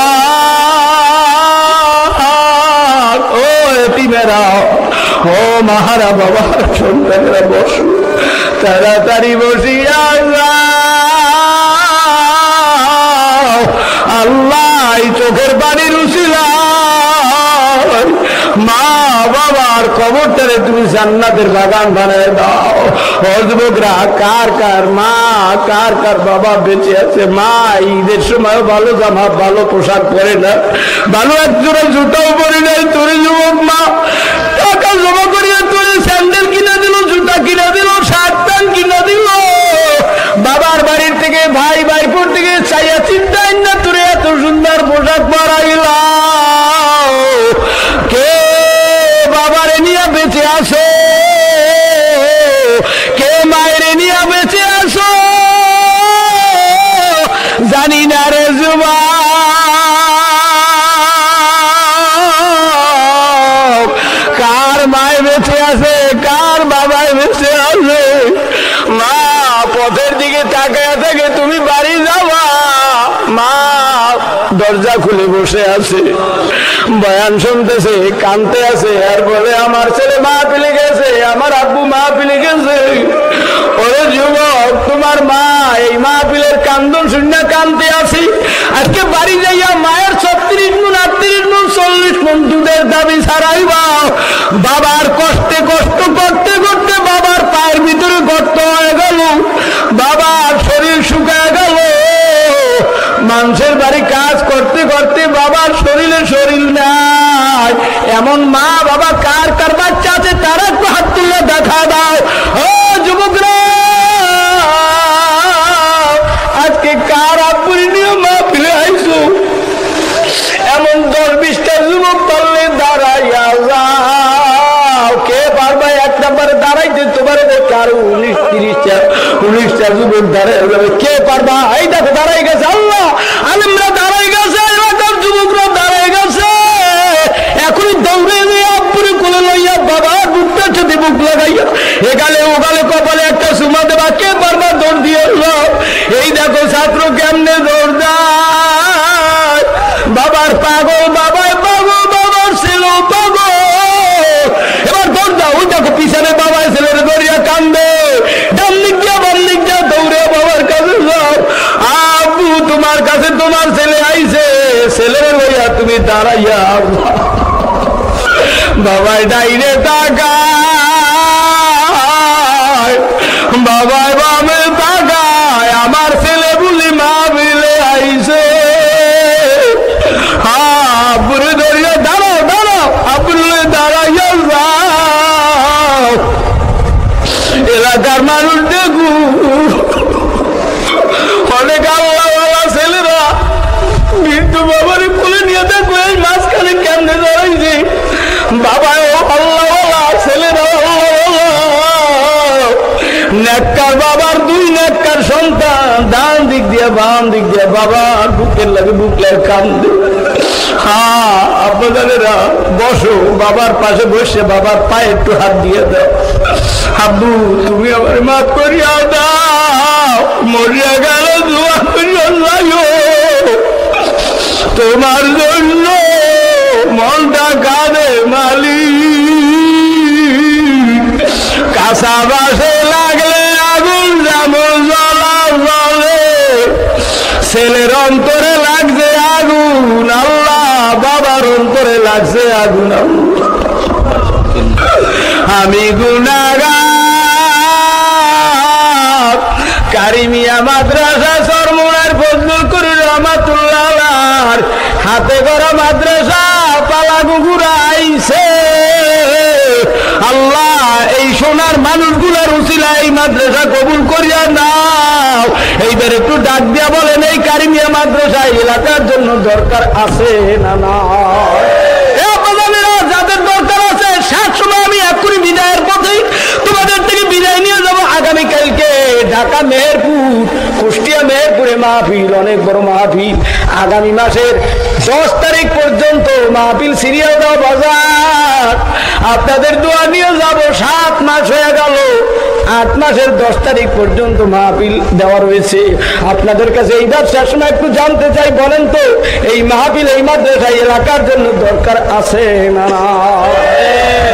ও এতিমেরা, ও মাহারা বাবার সন্তানেরা, বসো, তাড়াতাড়ি বসিয়া আল্লাহ চোখের পানির উসিলায় মা বাবার কবরটারে তুমি জান্নাতের বাগান বানায় দাও। ও যুবকরা, কার কার মা, কার কার বাবা বেঁচে আছে? মা ঈদের সময় ভালো জামা, ভালো পোশাক পরে না, ভালো একজোড়া জুতাও পরে নাই, তোর যুবক মা টাকা জমা করিয়া তোর স্যান্ডেল কিনে দিল, জুতা কিনে দিল, শার্ট প্যান্ট কিনে দিল, বাবার বাড়ির থেকে ভাই ভাইপুর থেকে চাইয়া চিন্তাই না তোরে এত সুন্দর পোশাক পরাইলা। কে বাবারে নিয়ে বেঁচে আসো, কে মায়ের নিয়ে বেঁচে আসো, জানি না রে যুবক, কার মায় বেঁচে আছে, কার বাবায় বেঁচে আছে? মা পথের দিকে তাকায়া থেকে তুমি বাড়ি যাবা, মা দরজা খুলে বসে আছে, বয়ান শুনতেছে, কানতে আছে, আর বলে আমার ছেলে মাহফিলে গেছে, আমার আব্বু মাহফিলে গেছে। ওরে যুবক, তোমার মা এই মাহফিলের কান্দন শুনে কানতে আছি, আজকে বাড়ি যাইয়া মায়ের 36 মণ 38 মণ 40 মণ দুধের দাবি ছাড়াইবা। বাবার কষ্টে কষ্ট করতে করতে বাবার পায়ের ভিতরে গর্ত হয়ে গেল, বাবার শরীর শুকায় গেল, মানুষের বাড়ি কাজ করতে করতে বাবার শরীরে শরীর নাই। এমন মা বাবা কার কার বাচ্চা আছে তারা একটু হাত তুলে দেখা দাও। ও যুবকরা, আজকে কার আব্বুর নিয়ে মা ফিরে আইসো? এমন 10-20টা যুবক পারলে দাঁড়াইয়া যাও। কে পারবে এক নম্বরে দাঁড়াইতে? তোমার কারো 19-30টা যুবক দাঁড়াই যাবে, কে পারবা? এই দেখো দাঁড়াই গেছে, আল্লাহ আলেমরা দাঁড়াই গেছে, এলাকার যুবকরা দাঁড়াই গেছে। এখনই দৌড়ে দিয়ে আব্বুরে কোলে লইয়া বাবার বুকটার সাথে বুক লাগাইয়া এগালে ওগালে কপালে একটা সুমা দেবা, কে পারবা? দৌড় দিয়ে এই বাবার পাগল, বাবাই পাগল, বাবার ছিল পাগল। এবার দরজা ওই দেখো পিছনে বাবা ছেলের দরিয়া কান্দে, ডান দিক দিয়া বাম দিক দিয়া দৌড়ে বাবার কাছে যাও। আব্বু তোমার কাছে তোমার ছেলে আইছে, ছেলের লইয়া তুমি দাঁড়াইয়া। বাবাই ডাইরে তাকায়, বাবাই বামে তাকায়, আমার ছেলে বলি মা বিলে আইছে। আব্বুরে ধরিয়া দাঁড়াও দাঁড়াও, আব্বুরে দাঁড়াইয়া যাও। এলাকার মানুষ দেখু অনেক আল্লাহওয়ালা ছেলেরা কিন্তু বাবারে কোলে নিয়ে দেখো এই মাঝখানে কেমনে দাঁড়াইছে। বাবা ও আল্লাহওয়ালা ছেলেরা নেককার বাবার দুই নেককার সন্তান, ডান দিক দিয়ে বাম দিক দিয়ে বাবার বুকের লাগে বুক লাগে কান্দে। হ্যাঁ আপনাদেরা বসো, বাবার পাশে বসে বাবার পায়ে একটু হাত দিয়ে দাও। আব্বু তুমি আমার মাফ করিয়া দাও, মরিয়া গেল দোয়া করিয়া যাইও। তোমার জন্য মনটা কাঁদে মালিক। কাঁচা বাসে লাগলে আগুন যেমন জ্বলা জ্বলে, ছেলের অন্তরে লাগছে আগুন আল্লাহ, বাবার অন্তরে লাগছে আগুন। আমি গুনাহগার, কারিমিয়া মাদ্রাসা চরমুনার ফজলুল করিম রহমাতুল্লাহ হাতে গড়া মাদ্রাসা পালা কুকুরা আইছে। আল্লাহ এই সোনার মানুষগুলার উসিলা এই মাদ্রাসা কবুল করিয়া নাও। এইবার একটু ডাক দিয়া বলেন এই কারিমিয়া মাদ্রাসা এলাকার জন্য দরকার আছে না না? যাদের দরকার আছে সাত সময় আমি এক্ষুনি বিদায়ের পথে তোমাদের থেকে বিদায় নিয়ে যাবো। আগামীকালকে ঢাকা মেহেরপুর, কুষ্টিয়া মেহেরপুরে মাহফিল, অনেক বড় মাহফিল। আগামী মাসের 10 তারিখ পর্যন্ত মাহফিল সিরিয়াল দেওয়া বাজার। আপনাদের দোয়া নিয়ে যাবো। 7 মাস হয়ে গেল, 8 মাসের 10 তারিখ পর্যন্ত মাহফিল দেওয়া রয়েছে। আপনাদের কাছে এই ব্যবসার সময় একটু জানতে চাই, বলেন তো এই মাহফিল এই মাদ্রাসা এলাকার জন্য দরকার আছে না না?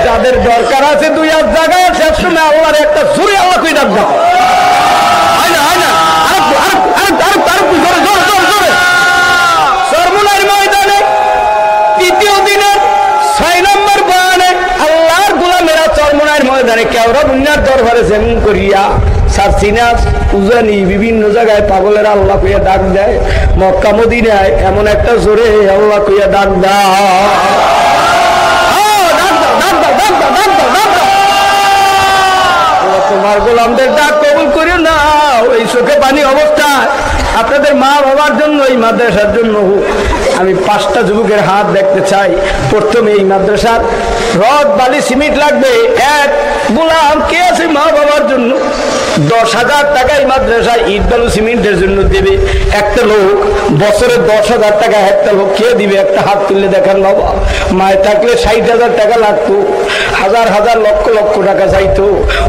যাদের দরকার আছে 2 জায়গায় শেষ সময় আল্লাহর একটা সুরে আল্লাহ কই ডাক দাও। সরমুনার ময়দানে 3য় দিনের 6 নম্বর বয়ানে আল্লাহর গোলামেরা চরমুনার ময়দানে কেওড়া বুনিয়ার দরবারে যেমন করিয়া সারসিনাস উজানি বিভিন্ন জায়গায় পাগলের আল্লাহ কইয়া ডাক দেয়, মক্কা মদিনায় এমন একটা জোরে আল্লাহ কইয়া ডাক দাও। তোমার গোলামদের ডাক কবুল করিও না। এই চোখে পানি অবস্থায় আপনাদের মা বাবার জন্য এই মাদ্রাসার জন্য আমি 5টা যুবকের হাত দেখতে চাই। প্রথমে এই মাদ্রাসার রড বালি সিমেন্ট লাগবে। এক গোলাম কে আছে মা বাবার জন্য 10,000 টাকা এই মাদ্রাসায় ইট বালু সিমেন্টের জন্য দেবে? একটা লোক বছরে 10,000 টাকা একটা লোক খেয়ে দিবে? একটা হাত তুললে দেখান বাবা। মায় থাকলে 60,000 টাকা লাগতো, হাজার হাজার লক্ষ লক্ষ টাকা চাইতো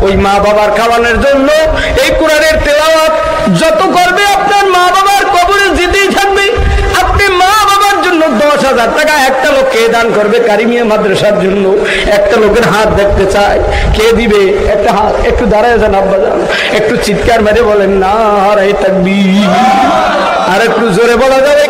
ওই মা বাবার খাওয়ানোর জন্য। এই কোরআনের তেলাওয়াত যত করবে আপনার মা বাবার কবরে যেতেই থাকবে। আপনি মা বাবার জন্য 10,000 টাকা একটা লোক কে দান করবে কারিমিয়া মাদ্রাসার জন্য? একটা লোকের হাত দেখতে চাই, কে দিবে? একটা হাত। একটু দাঁড়ায় যান আব্বা যান, একটু চিৎকার মেরে বলেন নারে তাকবীর। আর একটু জোরে বলা যাবে?